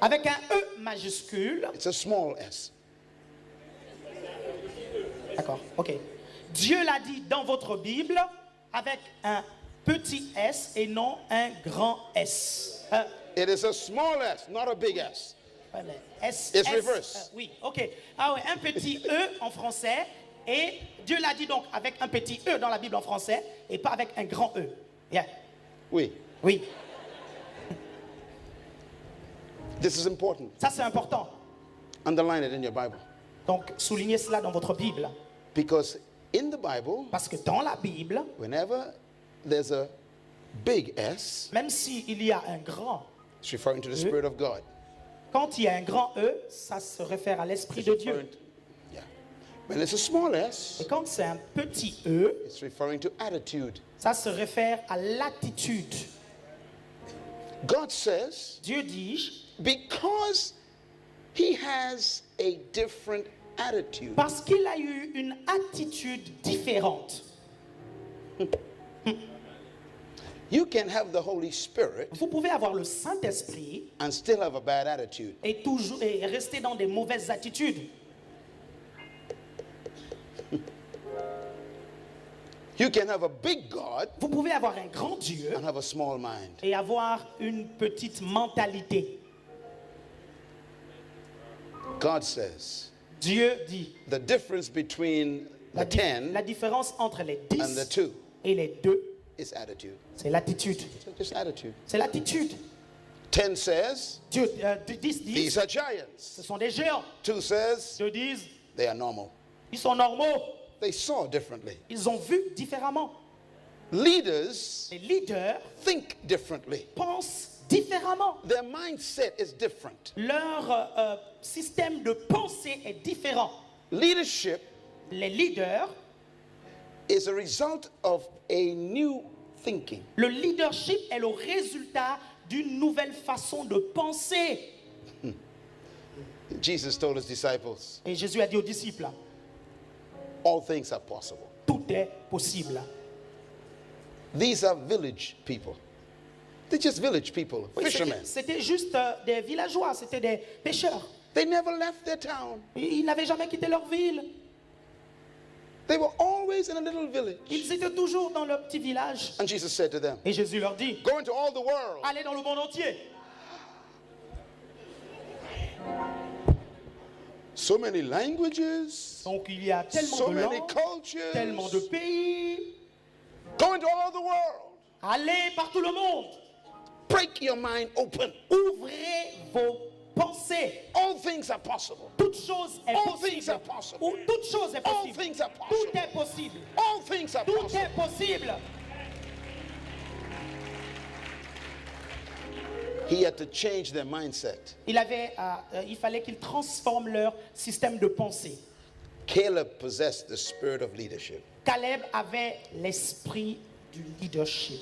Avec un E majuscule. It's a small s. D'accord, ok. Dieu l'a dit dans votre Bible avec un petit S et non un grand S. It is a small s, not a big s. S, It's S, reverse. oui, ok. Ah ouais, un petit E en français. Et Dieu l'a dit donc avec un petit E dans la Bible en français et pas avec un grand E. Yeah. Oui. Oui, This is important. ça c'est important. Underline it in your Bible. Donc soulignez cela dans votre Bible. Because in the Bible, Parce que dans la Bible, whenever there's a big S, même s'il y a un grand, it's referring to the Spirit of God. quand il y a un grand E, ça se réfère à l'Esprit de Dieu. Yeah. When it's a small s, Et quand c'est un petit E, it's referring to attitude. ça se réfère à l'attitude. God says, Dieu dit, because he has a different attitude, parce qu'il a eu une attitude différente. you can have the Holy Spirit Vous pouvez avoir le Saint-Esprit and still have a bad attitude. et rester dans des mauvaises attitudes. You can have a big God Vous pouvez avoir un grand Dieu and have a small mind. et avoir une petite mentalité. God says Dieu dit, the difference between the la 10 différence entre les and the 10 2 et les 2, is attitude. c'est l'attitude. So just attitude. C'est l'attitude. 10 says, Dieu, 10 dit, these are giants. ce sont des géants. 2 says, Dieu dit, they are normal. ils sont normaux. They saw differently. Ils ont vu différemment. Leaders Les leaders think differently. pensent différemment. Their mindset is different. Leur système de pensée est différent. Leadership Les leaders, is a result of a new thinking. le leadership est le résultat d'une nouvelle façon de penser. Jesus told his disciples, Et Jésus a dit aux disciples, all things are possible. tout est possible. These are village people. They're just village people, Oui, fishermen. c'était juste des villageois, c'était des pêcheurs. They never left their town. Ils n'avaient jamais quitté leur ville. They were always in a little village. Ils étaient toujours dans leur petit village. And Jesus said to them, Et Jésus leur dit, go into all the world. allez dans le monde entier. So many languages, Donc il y a tellement so de many langues, cultures. tellement de pays. Go into all the world. Allez par tout le monde. Break your mind open. Ouvrez vos pensées. All things are possible. Toute chose est All things possible. are possible. Ou toute chose est All possible. things are Tout possible. est possible. All things are Tout possible. est possible. He had to change their mindset. Il fallait qu'ils transforment leur système de pensée. Caleb possessed the spirit of leadership. Caleb avait l'esprit du leadership.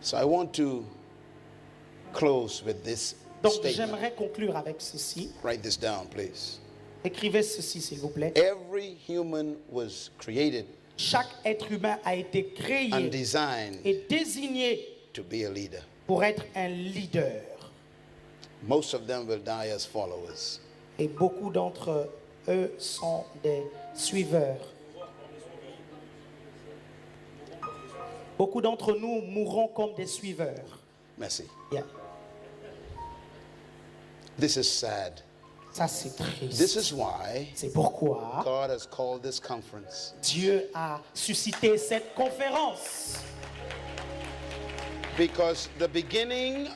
So I want to close with this Donc statement. j'aimerais conclure avec ceci. Write this down, please. Écrivez ceci s'il vous plaît. Every human was created Chaque être humain a été créé and designed et désigné to be a leader. pour être un leader. Most of them will die as followers. Et beaucoup d'entre eux sont des suiveurs. Beaucoup d'entre nous mourront comme des suiveurs. Merci. Yeah. This is sad. Ça c'est triste. This is why C'est pourquoi God has called this conference Dieu a suscité cette conférence. because the beginning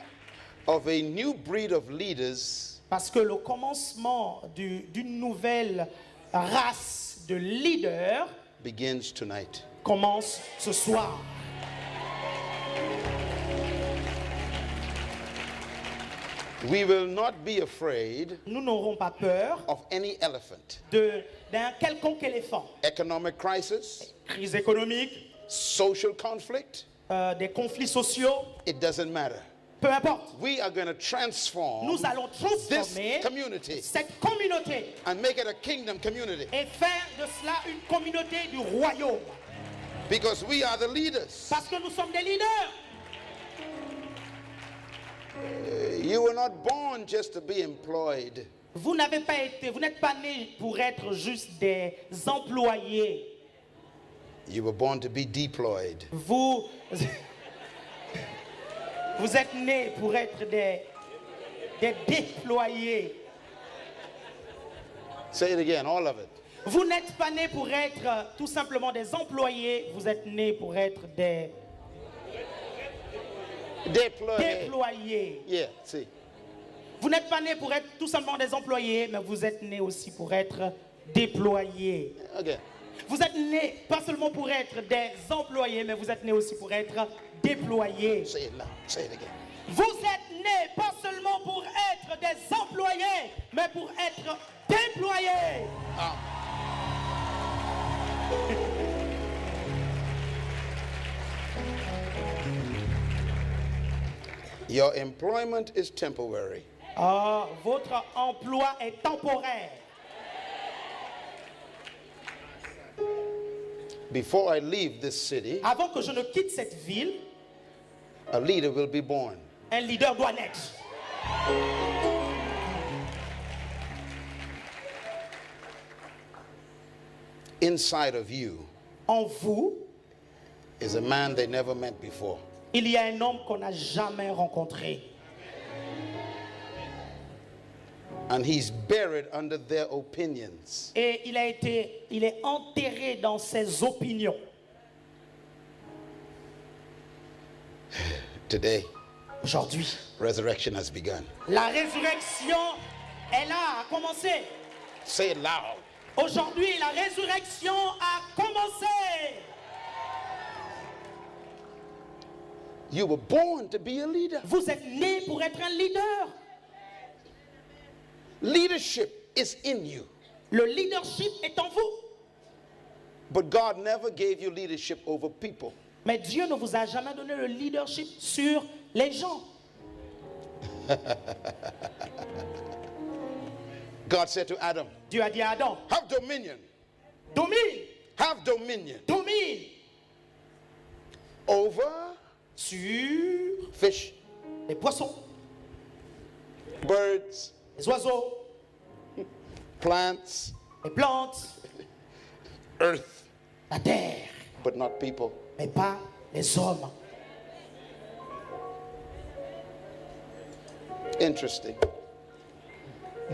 of a new breed of leaders Parce que le commencement d'une nouvelle race de leaders begins tonight. commence ce soir. We will not be afraid Nous n'aurons pas peur of any elephant. d'un quelconque éléphant. Economic crisis, Crise économique, social conflict, des conflits sociaux, it doesn't matter. peu importe. We are going to transform Nous allons this transformer community cette communauté and make it a kingdom community et faire de cela une communauté du royaume. because we are the leaders. Parce que nous sommes des leaders. You were not born just to be employed. Vous n'avez pas été, vous n'êtes pas nés pour être juste des employés. You were born to be deployed. Vous êtes nés pour être des déployés. Say it again, all of it. Vous n'êtes pas nés pour être tout simplement des employés, vous êtes nés pour être des déployés. Yeah, see. Vous n'êtes pas nés pour être tout simplement des employés, mais vous êtes nés aussi pour être déployés. Again. Vous êtes nés pas seulement pour être des employés, mais vous êtes nés aussi pour être déployés. Say it loud. Say it again. Vous êtes nés pas seulement pour être des employés, mais pour être déployés. Your employment is temporary. Votre emploi est temporaire. Before I leave this city, Avant que je ne quitte cette ville, a leader will be born. un leader doit naître. Inside of you En vous, is a man they never met before. il y a un homme qu'on n'a jamais rencontré. And he's buried under their opinions. Et il est enterré dans ses opinions. Today, Aujourd'hui, resurrection has begun. la résurrection est là, a commencé. Say it loud. Aujourd'hui, la résurrection a commencé. You were born to be a leader. Vous êtes né pour être un leader. Leadership is in you. Le leadership est en vous. But God never gave you leadership over people. Mais Dieu ne vous a jamais donné le leadership sur les gens. God said to Adam, Dieu a dit à Adam, have dominion. domine, Have dominion domine over sur fish, les poissons, birds, les oiseaux, plants, les plantes, earth, la terre, but not people. mais pas les hommes. Interesting.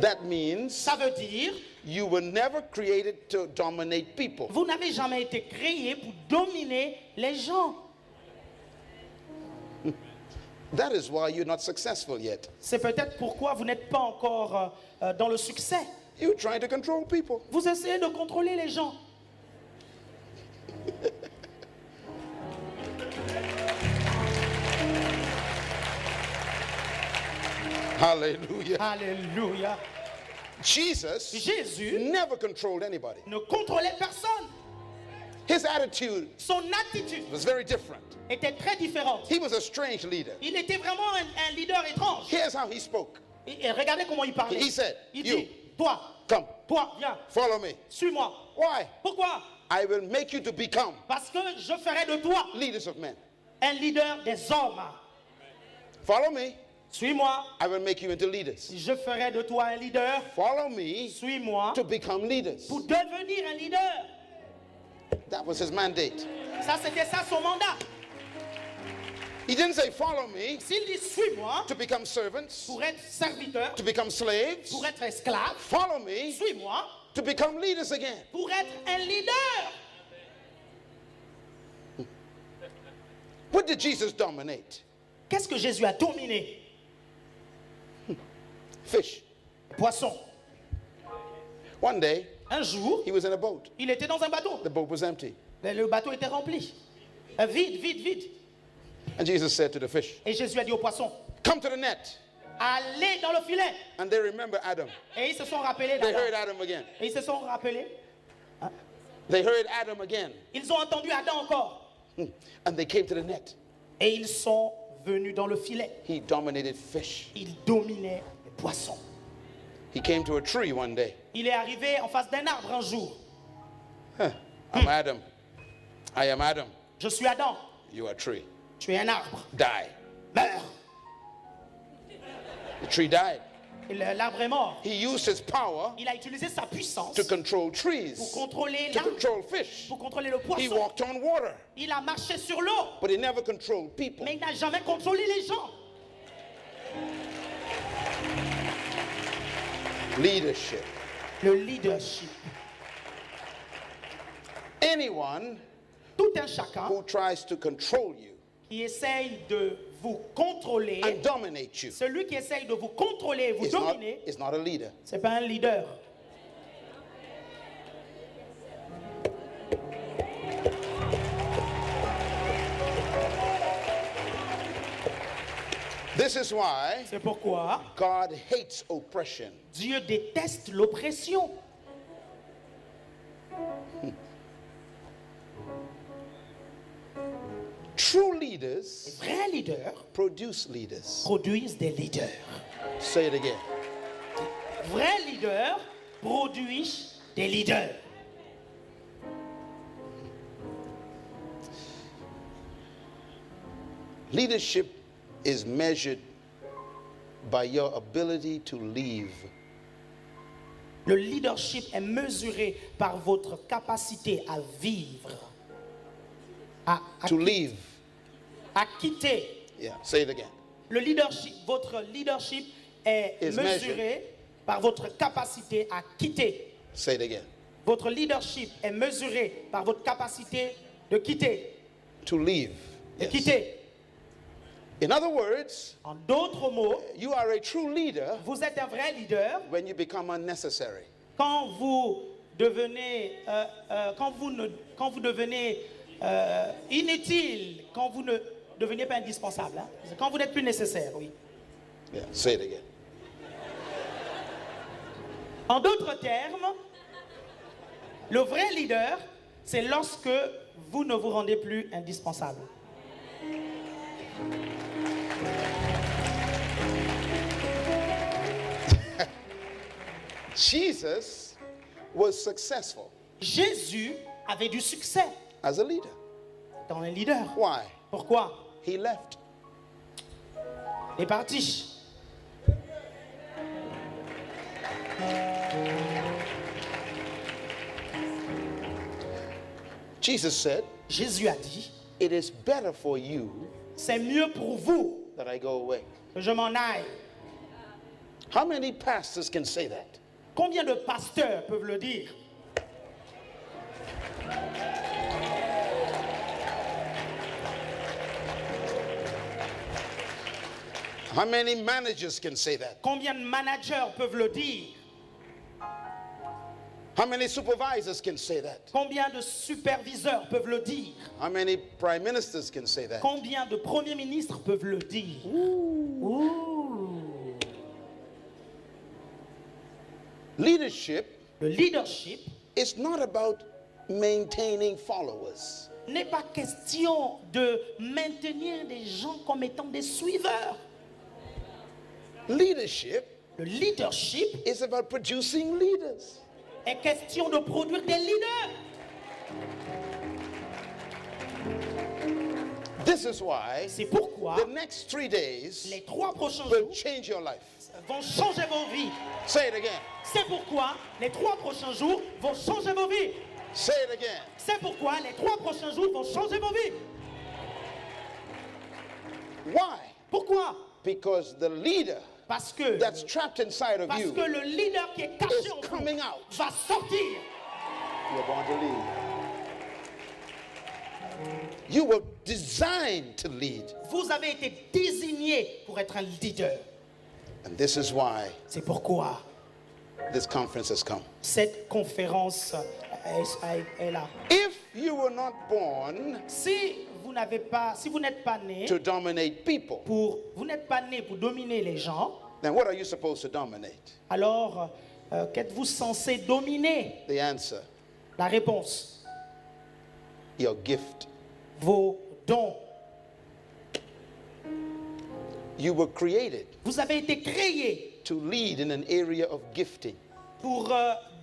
That means Ça veut dire, you were never created to dominate people. vous n'avez jamais été créé pour dominer les gens. That is why you're not successful yet. C'est peut-être pourquoi vous n'êtes pas encore dans le succès. You're trying to control people. Vous essayez de contrôler les gens. Hallelujah. Alléluia. Jesus Jésus never controlled anybody. ne contrôlait personne. His attitude Son attitude was very different. était très différente. He was a strange leader. Il était vraiment un leader étrange. Here's how he spoke. Et regardez comment il parlait. He said, Il "You, dit, toi, come, viens, follow me." suis-moi. Why? Pourquoi? I will make you to become Parce que je ferai de toi leaders of men. un leader des hommes. Follow me. Suis-moi. I will make you into leaders. Je ferai de toi un leader. Follow me Suis-moi to become leaders. pour devenir un leader. That was his mandate. Ça, c'était ça son mandat. He didn't say, follow me S'il dit suis-moi to become servants, pour être serviteur, to become slaves. pour être esclave, Follow me suis-moi to become leaders again. pour être un leader. What did Jesus dominate? Qu'est-ce que Jésus a dominé? Fish. Poisson. One day, Un jour, he was in a boat. il était dans un bateau. The boat was empty. Le bateau était rempli. Vide, vide, vide. And Jesus said to the fish, Et Jésus a dit au poisson, come to the net. allez dans le filet. And they remember Adam. Et ils se sont rappelés They d'Adam. heard Adam again. Et ils se sont rappelés. They heard Adam again. Ils ont entendu Adam encore. And they came to the net. Et ils sont venus dans le filet. He dominated fish. Il dominait les poissons. He came to a tree one day. Il est arrivé en face d'un arbre un jour. I'm Adam. I am Adam. Je suis Adam. You are a tree. Tu es un arbre. Die. Meurs. The tree died. l'arbre est mort. He used his power Il a utilisé sa puissance to control pour trees, contrôler to l'arbre, control fish. pour contrôler le He poisson. walked on water, Il a marché sur l'eau, but he never controlled people. mais il n'a jamais contrôlé les gens. Leadership. Le leadership. Anyone Tout un chacun who tries to control you qui essaye de vous contrôler, and dominate you celui qui essaye de vous contrôler et vous dominer, is not a leader. c'est pas un leader. This is why C'est pourquoi God hates oppression. Dieu déteste l'oppression. True leaders Les vrais leaders produce leaders. produisent des leaders. Say it again. Vrais leaders produisent des leaders. Leadership is measured by your ability to leave. Le leadership est mesuré par votre capacité à vivre, à To leave. quitter. Yeah, say it again. Le leadership, votre leadership est Is mesuré par votre capacité à quitter. Say it again. Votre leadership est mesuré par votre capacité de quitter. To leave. De Yes. quitter. In other words, En d'autres mots, you are a true leader vous êtes un vrai leader when you become unnecessary. quand vous devenez, quand vous devenez inutile, quand vous ne devenez pas indispensable, hein. C'est quand vous n'êtes plus nécessaire, oui. Yeah, say it again. En d'autres termes, le vrai leader, c'est lorsque vous ne vous rendez plus indispensable. Jesus was successful Jésus avait du succès as a leader. dans un leader. Why? Pourquoi? He left. Il est parti. Jesus said, Jésus a dit, it is better for you c'est mieux pour vous that I go away. que je m'en aille. How many pastors can say that? Combien de pasteurs peuvent le dire? How many managers can say that? Combien de managers peuvent le dire? How many supervisors can say that? Combien de superviseurs peuvent le dire? How many prime ministers can say that? Combien de premiers ministres peuvent le dire? Ouh. Leadership Le leadership is not about maintaining followers. n'est pas question de maintenir des gens comme étant des suiveurs. Leadership Le leadership is about producing leaders. est question de produire des leaders. This is why C'est pourquoi the next 3 days les 3 prochains will jours change your life. vont changer vos vies. Say it again. C'est pourquoi les 3 prochains jours vont changer vos vies. Say it again. C'est pourquoi les 3 prochains jours vont changer vos vies. Why? Pourquoi? Because the leader Parce que, that's trapped inside of you, le leader qui est caché is en vous coming out. va sortir. You're born to lead. You were designed to lead. Vous avez été désigné pour être un leader. And this is why C'est pourquoi this conference has come. cette conférence est là. If you were not born Si vous n'êtes pas né to dominate people, vous n'êtes pas né pour dominer les gens, then what are you supposed to dominate? alors qu'êtes-vous censé dominer? The answer, La réponse, your gift. vos dons. You were created Vous avez été créé to lead in an area of gifting. pour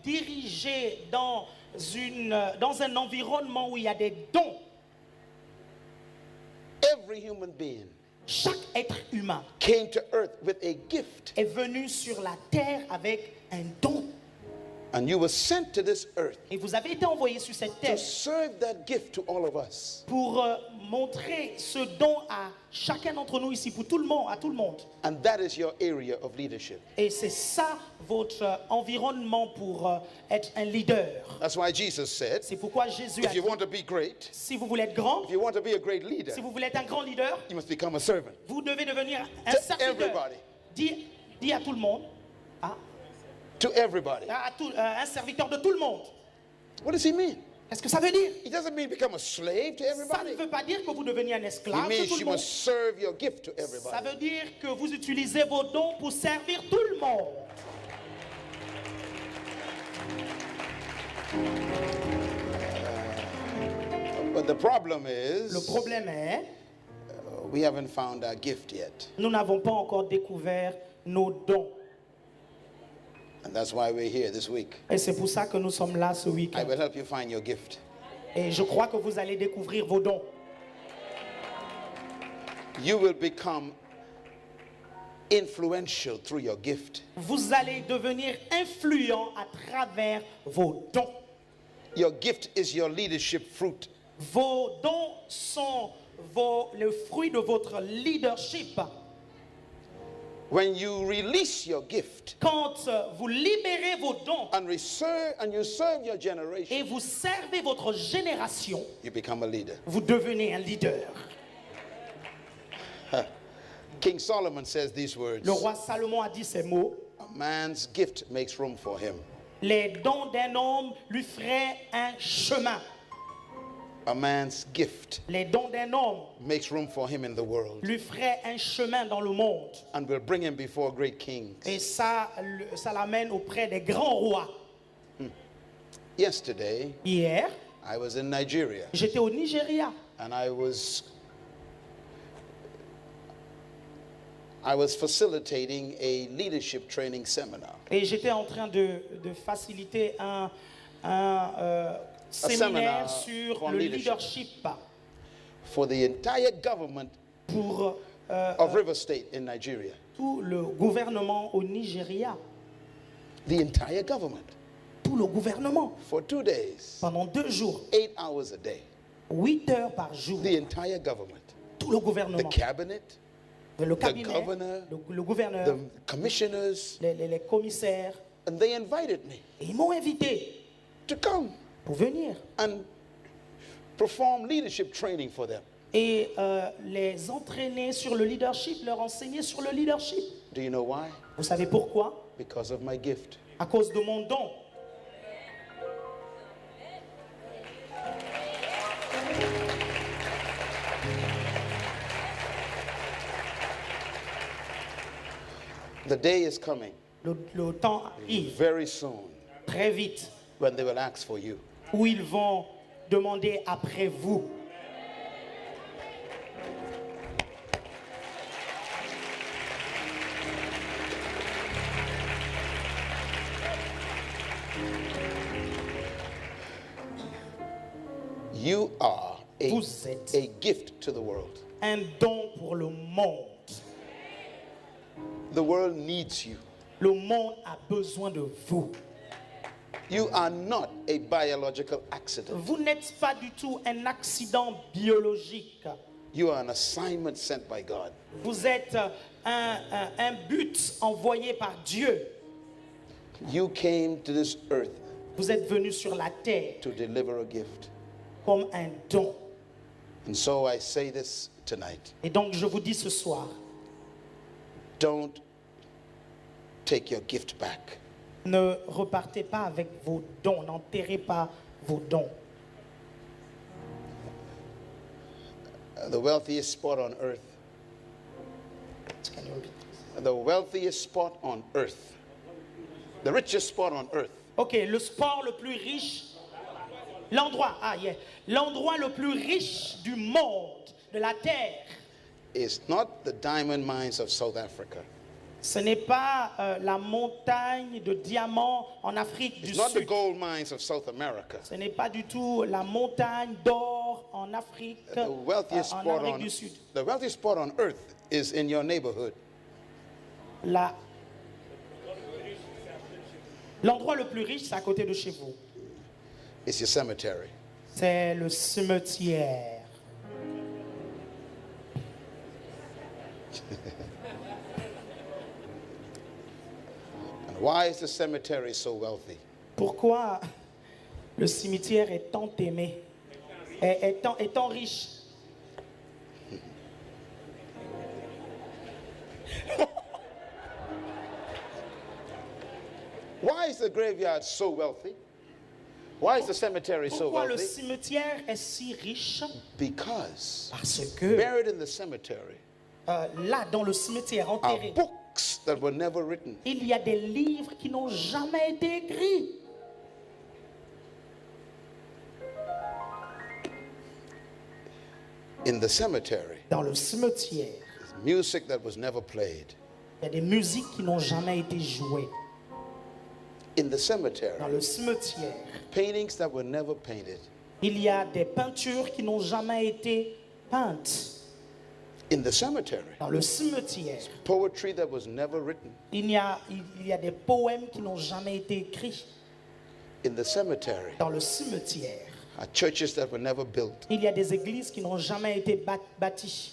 diriger dans un environnement où il y a des dons. Every human being chaque être humain came to earth with a gift. est venu sur la terre avec un don. And you were sent to this earth Et vous avez été envoyé sur cette to terre serve that gift to all of us. pour montrer ce don à chacun d'entre nous ici, pour tout le monde, à tout le monde. And that is your area of leadership. Et c'est ça votre environnement pour être un leader. That's why Jesus said, C'est pourquoi Jésus a if you dit, want to be great, si vous voulez être grand, if you want to be a great leader, si vous voulez être un grand leader, you must become a servant. vous devez devenir un To serviteur. everybody. Dis à tout le monde, To everybody. un serviteur de tout le monde. What does he mean? Qu'est-ce que ça veut dire? He doesn't mean become a slave to Ça everybody. ne veut pas dire que vous deveniez un He esclave de means tout you le monde. must serve your gift to Ça everybody. veut dire que vous utilisez vos dons pour servir tout le monde. But the problem Le is, problème est, we haven't found our gift yet. nous n'avons pas encore découvert nos dons. And that's why we're here this week. Et c'est pour ça que nous sommes là ce I week-end. will help you find your gift. Et je crois que vous allez découvrir vos dons. You will become influential through your gift. Vous allez devenir influent à travers vos dons. Your gift is your leadership fruit. Vos dons sont le fruit de votre leadership. When you release your gift Quand vous libérez vos dons and you serve your generation, et vous servez votre génération, you become a leader. vous devenez un leader. King Solomon says these words. Le roi Salomon a dit ces mots. A man's gift makes room for him. Les dons d'un homme lui feraient un chemin. A man's gift Les dons d'un homme makes room for him in the world lui feraient un chemin dans le monde. and will bring him before great kings. Et ça l'amène auprès des grands rois. Yesterday, Hier, I was in Nigeria j'étais au Nigeria. and I was facilitating a leadership training seminar. Et j'étais en train de faciliter un séminaire seminar sur on le leadership. leadership For the entire government pour of River State in Nigeria. tout le gouvernement au Nigeria. The entire government. Tout le gouvernement. For 2 days, Pendant 2 jours, 8 hours a day. 8 heures par jour. The entire government. Tout le The gouvernement. cabinet, Le cabinet, governor, le gouverneur, the commissioners, les commissaires. and they invited me Et ils m'ont invité to come pour venir and perform leadership training for them. et les entraîner sur le leadership, leur enseigner sur le leadership. Do you know why? Vous savez pourquoi? Because of my gift. À cause de mon don. The day is coming Le temps arrive very soon très vite when they will ask for you. où ils vont demander après vous. You are Vous êtes a gift to the world. un don pour le monde. The world needs you. Le monde a besoin de vous. You are not a biological accident. Vous n'êtes pas du tout un accident biologique. You are an assignment sent by God. Vous êtes un but envoyé par Dieu. You came to this earth Vous êtes venu sur la terre to deliver a gift. comme un don. And so I say this tonight. Et donc je vous dis ce soir, Don't take your gift back. ne repartez pas avec vos dons, n'enterrez pas vos dons. The wealthiest spot on earth. The wealthiest spot on earth. The richest spot on earth Ok, le sport le plus riche, l'endroit le plus riche du monde, de la terre, is not the diamond mines of South Africa. Ce n'est pas la montagne de diamants en Afrique du It's not the Sud. gold mines of South America. Ce n'est pas du tout la montagne d'or en Afrique, The wealthiest en spot Amérique on du Sud. the wealthiest spot on earth is in your neighborhood. L'endroit le plus riche, c'est à côté de chez vous. It's your cemetery. C'est le cimetière. And why is the cemetery so wealthy? Pourquoi le cimetière est tant aimé, est tant riche? Why is the graveyard so wealthy? Why is the cemetery so Pourquoi le wealthy? cimetière est si riche? Because Parce que buried in the cemetery là, dans le cimetière are enterré, books that were never written. il y a des livres qui n'ont jamais été écrits. In the cemetery, Dans le cimetière, music that was never played. il y a des musiques qui n'ont jamais été jouées. In the cemetery, Dans le cimetière, paintings that were never painted. il y a des peintures qui n'ont jamais été peintes. In the cemetery, Dans le cimetière, poetry that was never written. il y a des poèmes qui n'ont jamais été écrits. In the cemetery, Dans le cimetière, are churches that were never built. il y a des églises qui n'ont jamais été bâties.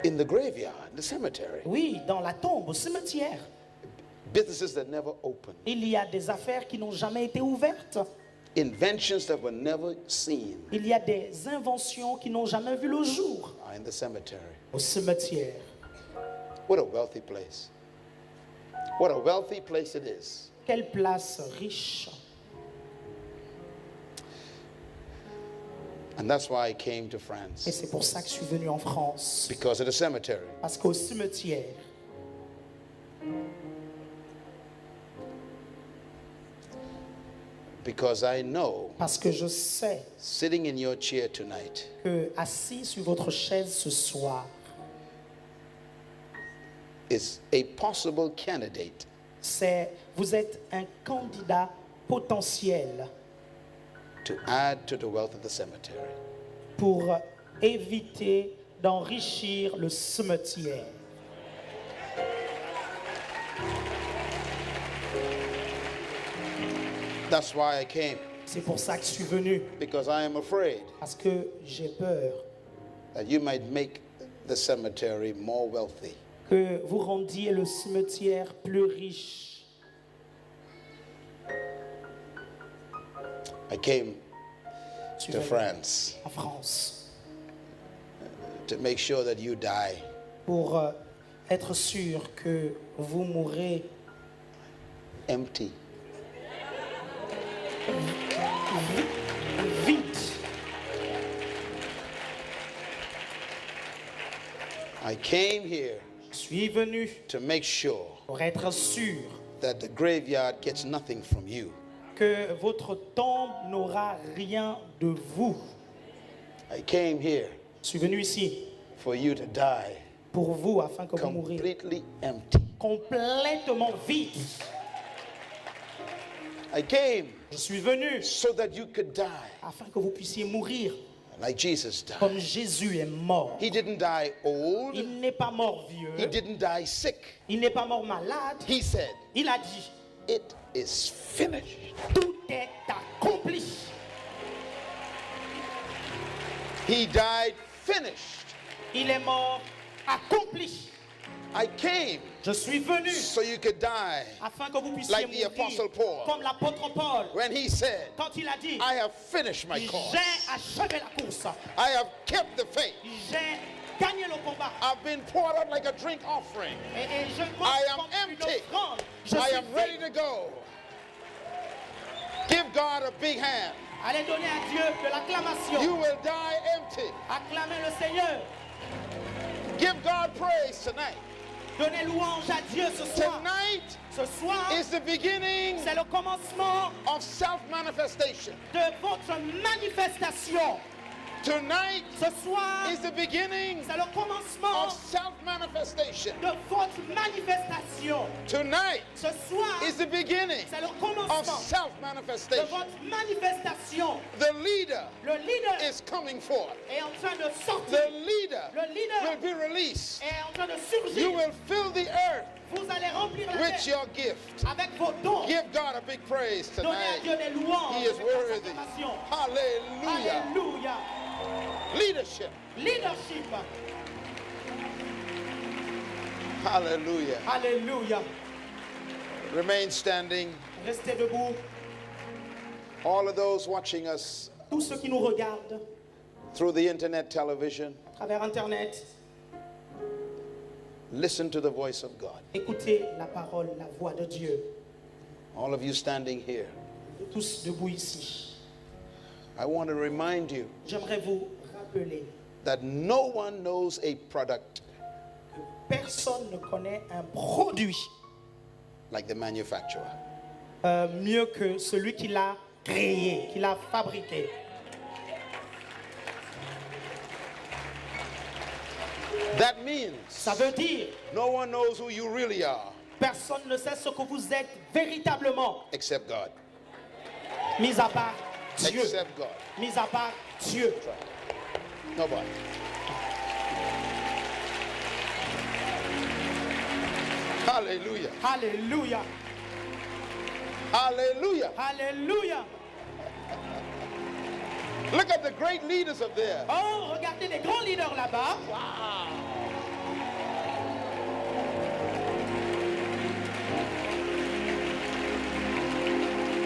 In the graveyard, the cemetery, Oui, dans la tombe, au cimetière, businesses that never opened. il y a des affaires qui n'ont jamais été ouvertes. Inventions that were never seen Il y a des inventions qui n'ont jamais vu le jour. are in the cemetery. Au cimetière, What a wealthy place. What a wealthy place it is. quelle place riche. And that's why I came to Et France. c'est pour ça que je suis venu en France. Because of the cemetery. Parce qu'au cimetière, Because I know, parce que je sais sitting in your chair tonight, que assis sur votre chaise ce soir, is a possible candidate vous êtes un candidat potentiel to add to the wealth of the cemetery. pour éviter d'enrichir le cimetière. That's why I came. C'est pour ça que je suis venu, Because I am afraid parce que j'ai peur that you might make the cemetery more wealthy. que vous rendiez le cimetière plus riche. I came Je suis to venu France en France to make sure that you die pour être sûr que vous mourrez empty. vite. I came here Je suis venu to make sure pour être sûr that the graveyard gets nothing from you. que votre tombe n'aura rien de vous. I came here Je suis venu ici for you to die pour vous afin que vous mouriez completely empty. complètement vide. I came Je suis venu so that you could die afin que vous puissiez mourir like Jesus died. comme Jésus est mort. He didn't die old. Il n'est pas mort He vieux, didn't die sick. il n'est pas mort malade. He said, Il a dit, it is finished. tout est accompli. He died finished. Il est mort accompli. I came Je suis venu so you could die. afin que vous puissiez Like the Apostle mourir Paul. comme l'apôtre Paul When he said, quand il a dit, I have finished my course. j'ai achevé la course, I have kept the faith. j'ai gagné le combat. I've been poured out like a drink offering. Et je I mange am comme une empty. offrande. Je I suis am ready vide. to go. Give God a big hand. Allez donner à Dieu de l'acclamation. You will die empty. Acclamez le Seigneur. Give God praise tonight. Donnez louange à Dieu ce soir. Tonight Ce soir, is the beginning c'est le commencement of self-manifestation. de votre manifestation. Tonight Ce soir, is the beginning c'est le commencement of self-manifestation. de votre manifestation. Tonight Ce soir, is the beginning c'est le of commencement de self-manifestation. votre manifestation. The leader Le leader is coming forth. est en train de sortir. The leader Le leader will be released. est en train de You surgir. will fill the earth Vous allez remplir la with terre your gift. avec vos dons. Give God a big praise Donnez à tonight. Dieu des louanges. He is avec worthy. acclamation. Hallelujah. Alléluia. Leadership. Leadership. Hallelujah. Alléluia. Remain standing. Restez debout. All of those watching us Tous ceux qui nous regardent through the internet television, à travers Internet, listen to the voice of God. écoutez la parole, la voix de Dieu. All of you standing here, Tous debout ici. I want to remind you J'aimerais vous rappeler that no one knows a product que personne ne connaît un produit like the manufacturer. mieux que celui qui l'a créé, qui l'a fabriqué. That means Ça veut dire no one knows who you really are personne ne sait ce que vous êtes véritablement, except God. mis à part Dieu. Except God. Mis à part Dieu. Nobody. Hallelujah. Alléluia. Hallelujah. Alléluia. Look at the great leaders up there. Oh, regardez les grands leaders là-bas.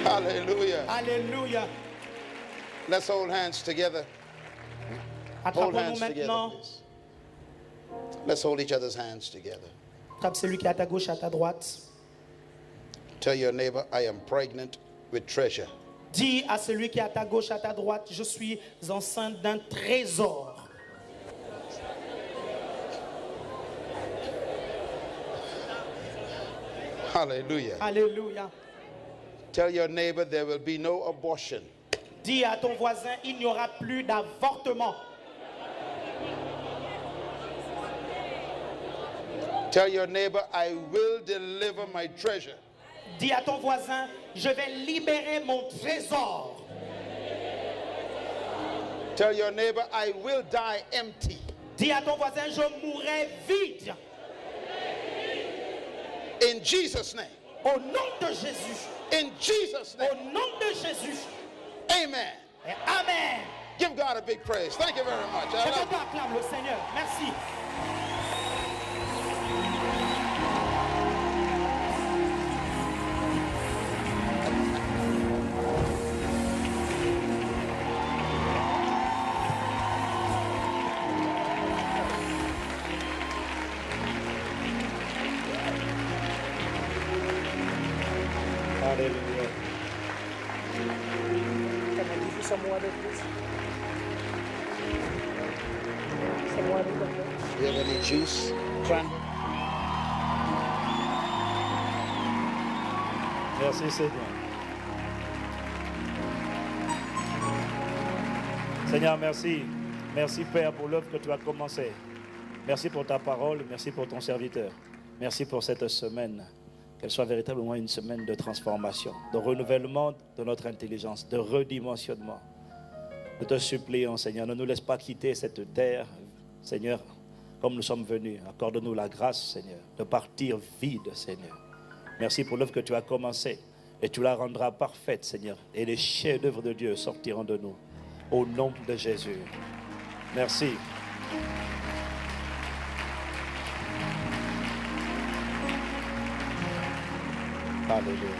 Hallelujah. Alléluia. Let's hold hands together. Hold Attrapons-nous hands together, maintenant. please. Let's hold each other's hands together. Attrape celui qui est à ta gauche, à ta droite. Tell your neighbor, I am pregnant with treasure. Dis à celui qui est à ta gauche, à ta droite, je suis enceinte d'un trésor. Hallelujah. Alléluia. Tell your neighbor there will be no abortion. Dis à ton voisin, il n'y aura plus d'avortement. Tell your neighbor, I will deliver my treasure. Dis à ton voisin, je vais libérer mon trésor. Tell your neighbor, I will die empty. Dis à ton voisin, je mourrai vide. In Jesus' name. Au nom de Jésus. In Jesus' Au name. nom de Jésus. Amen. Et amen. Give God a big praise. Thank you very much. I Je love te acclame le Seigneur. Merci. Hallelujah. Can I give you some water, please? Some water, doctor? you have any juice? Cranberry? Merci Seigneur. Seigneur, merci. Merci Père pour l'œuvre que tu as commencée. Merci pour ta parole, merci pour ton serviteur. Merci pour cette semaine. Qu'elle soit véritablement une semaine de transformation, de renouvellement de notre intelligence, de redimensionnement. Nous te supplions, Seigneur, ne nous laisse pas quitter cette terre, Seigneur, comme nous sommes venus. Accorde-nous la grâce, Seigneur, de partir vide, Seigneur. Merci pour l'œuvre que tu as commencée et tu la rendras parfaite, Seigneur. Et les chefs-d'œuvre de Dieu sortiront de nous. Au nom de Jésus. Merci. Alléluia.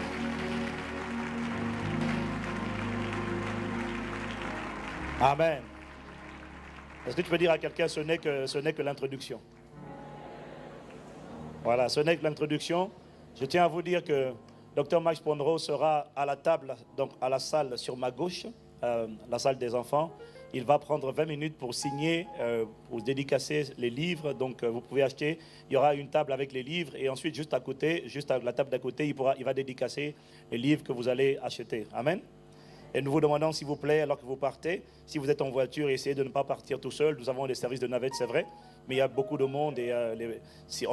Amen. Est-ce que tu peux dire à quelqu'un, ce n'est que l'introduction? Voilà, ce n'est que l'introduction. Je tiens à vous dire que Dr Max Ponro sera à la table, donc à la salle sur ma gauche, la salle des enfants. Il va prendre 20 minutes pour signer, pour dédicacer les livres. Donc vous pouvez acheter. Il y aura une table avec les livres et ensuite juste à côté, juste à la table d'à côté, il va dédicacer les livres que vous allez acheter. Amen. Et nous vous demandons, s'il vous plaît, alors que vous partez, si vous êtes en voiture, essayez de ne pas partir tout seul. Nous avons des services de navette, c'est vrai, mais il y a beaucoup de monde. Et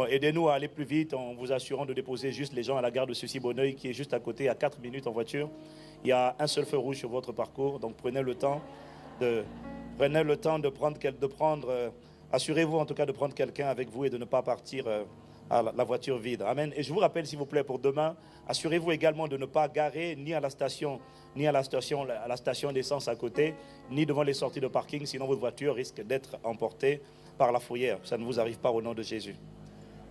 aidez-nous à aller plus vite en vous assurant de déposer juste les gens à la gare de Sucy-Bonneuil, qui est juste à côté, à 4 minutes en voiture. Il y a un seul feu rouge sur votre parcours, donc prenez le temps de prendre, assurez-vous en tout cas de prendre quelqu'un avec vous et de ne pas partir à la voiture vide. Amen. Et je vous rappelle, s'il vous plaît, pour demain, assurez-vous également de ne pas garer ni à la station d'essence à côté, ni devant les sorties de parking, sinon votre voiture risque d'être emportée par la fourrière. Ça ne vous arrive pas au nom de Jésus.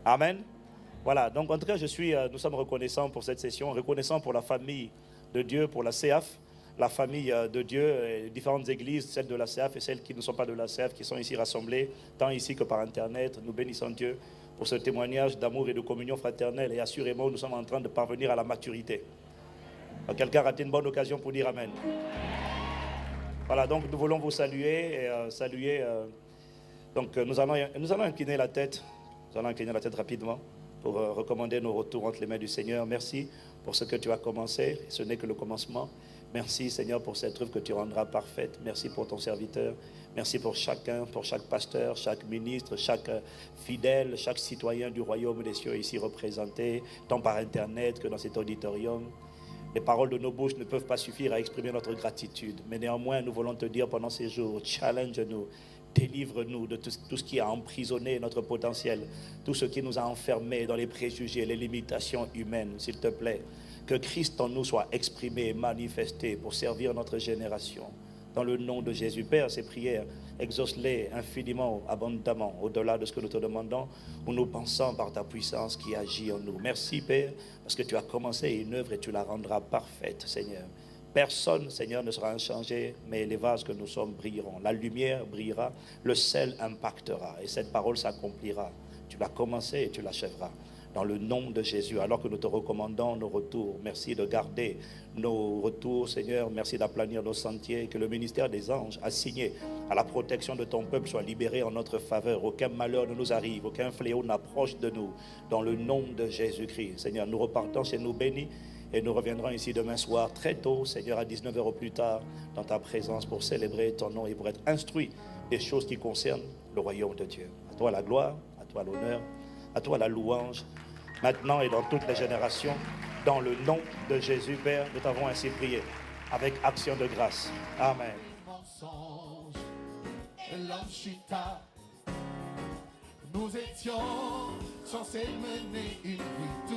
Amen. Voilà, donc en tout cas, nous sommes reconnaissants pour cette session, reconnaissants pour la famille de Dieu, pour la CEAF, la famille de Dieu, les différentes églises, celles de la CEAF et celles qui ne sont pas de la CEAF, qui sont ici rassemblées, tant ici que par Internet. Nous bénissons Dieu pour ce témoignage d'amour et de communion fraternelle. Et assurément, nous sommes en train de parvenir à la maturité. Quelqu'un a raté une bonne occasion pour dire Amen. Voilà, donc nous voulons vous saluer. Nous allons incliner la tête. Nous allons incliner la tête rapidement pour recommander nos retours entre les mains du Seigneur. Merci pour ce que tu as commencé. Ce n'est que le commencement. Merci Seigneur pour cette œuvre que tu rendras parfaite. Merci pour ton serviteur. Merci pour chacun, pour chaque pasteur, chaque ministre, chaque fidèle, chaque citoyen du royaume des cieux ici représenté, tant par Internet que dans cet auditorium. Les paroles de nos bouches ne peuvent pas suffire à exprimer notre gratitude. Mais néanmoins, nous voulons te dire pendant ces jours, challenge-nous, délivre-nous de tout ce qui a emprisonné notre potentiel, tout ce qui nous a enfermés dans les préjugés, les limitations humaines, s'il te plaît. Que Christ en nous soit exprimé, manifesté pour servir notre génération. Dans le nom de Jésus, Père, ces prières, exauce-les infiniment, abondamment, au-delà de ce que nous te demandons, où nous pensons par ta puissance qui agit en nous. Merci, Père, parce que tu as commencé une œuvre et tu la rendras parfaite, Seigneur. Personne, Seigneur, ne sera inchangé, mais les vases que nous sommes brilleront. La lumière brillera, le sel impactera, et cette parole s'accomplira. Tu l'as commencé et tu l'achèveras. Dans le nom de Jésus, alors que nous te recommandons nos retours, merci de garder nos retours, Seigneur, merci d'aplanir nos sentiers, que le ministère des anges assigné à la protection de ton peuple soit libéré en notre faveur, aucun malheur ne nous arrive, aucun fléau n'approche de nous, dans le nom de Jésus-Christ. Seigneur, nous repartons chez nous bénis et nous reviendrons ici demain soir très tôt, Seigneur, à 19h au plus tard, dans ta présence pour célébrer ton nom et pour être instruit des choses qui concernent le royaume de Dieu. À toi la gloire, à toi l'honneur, à toi la louange, maintenant et dans toutes les générations, dans le nom de Jésus, Père, nous t'avons ainsi prié, avec action de grâce. Amen. Nous étions censés mener une vie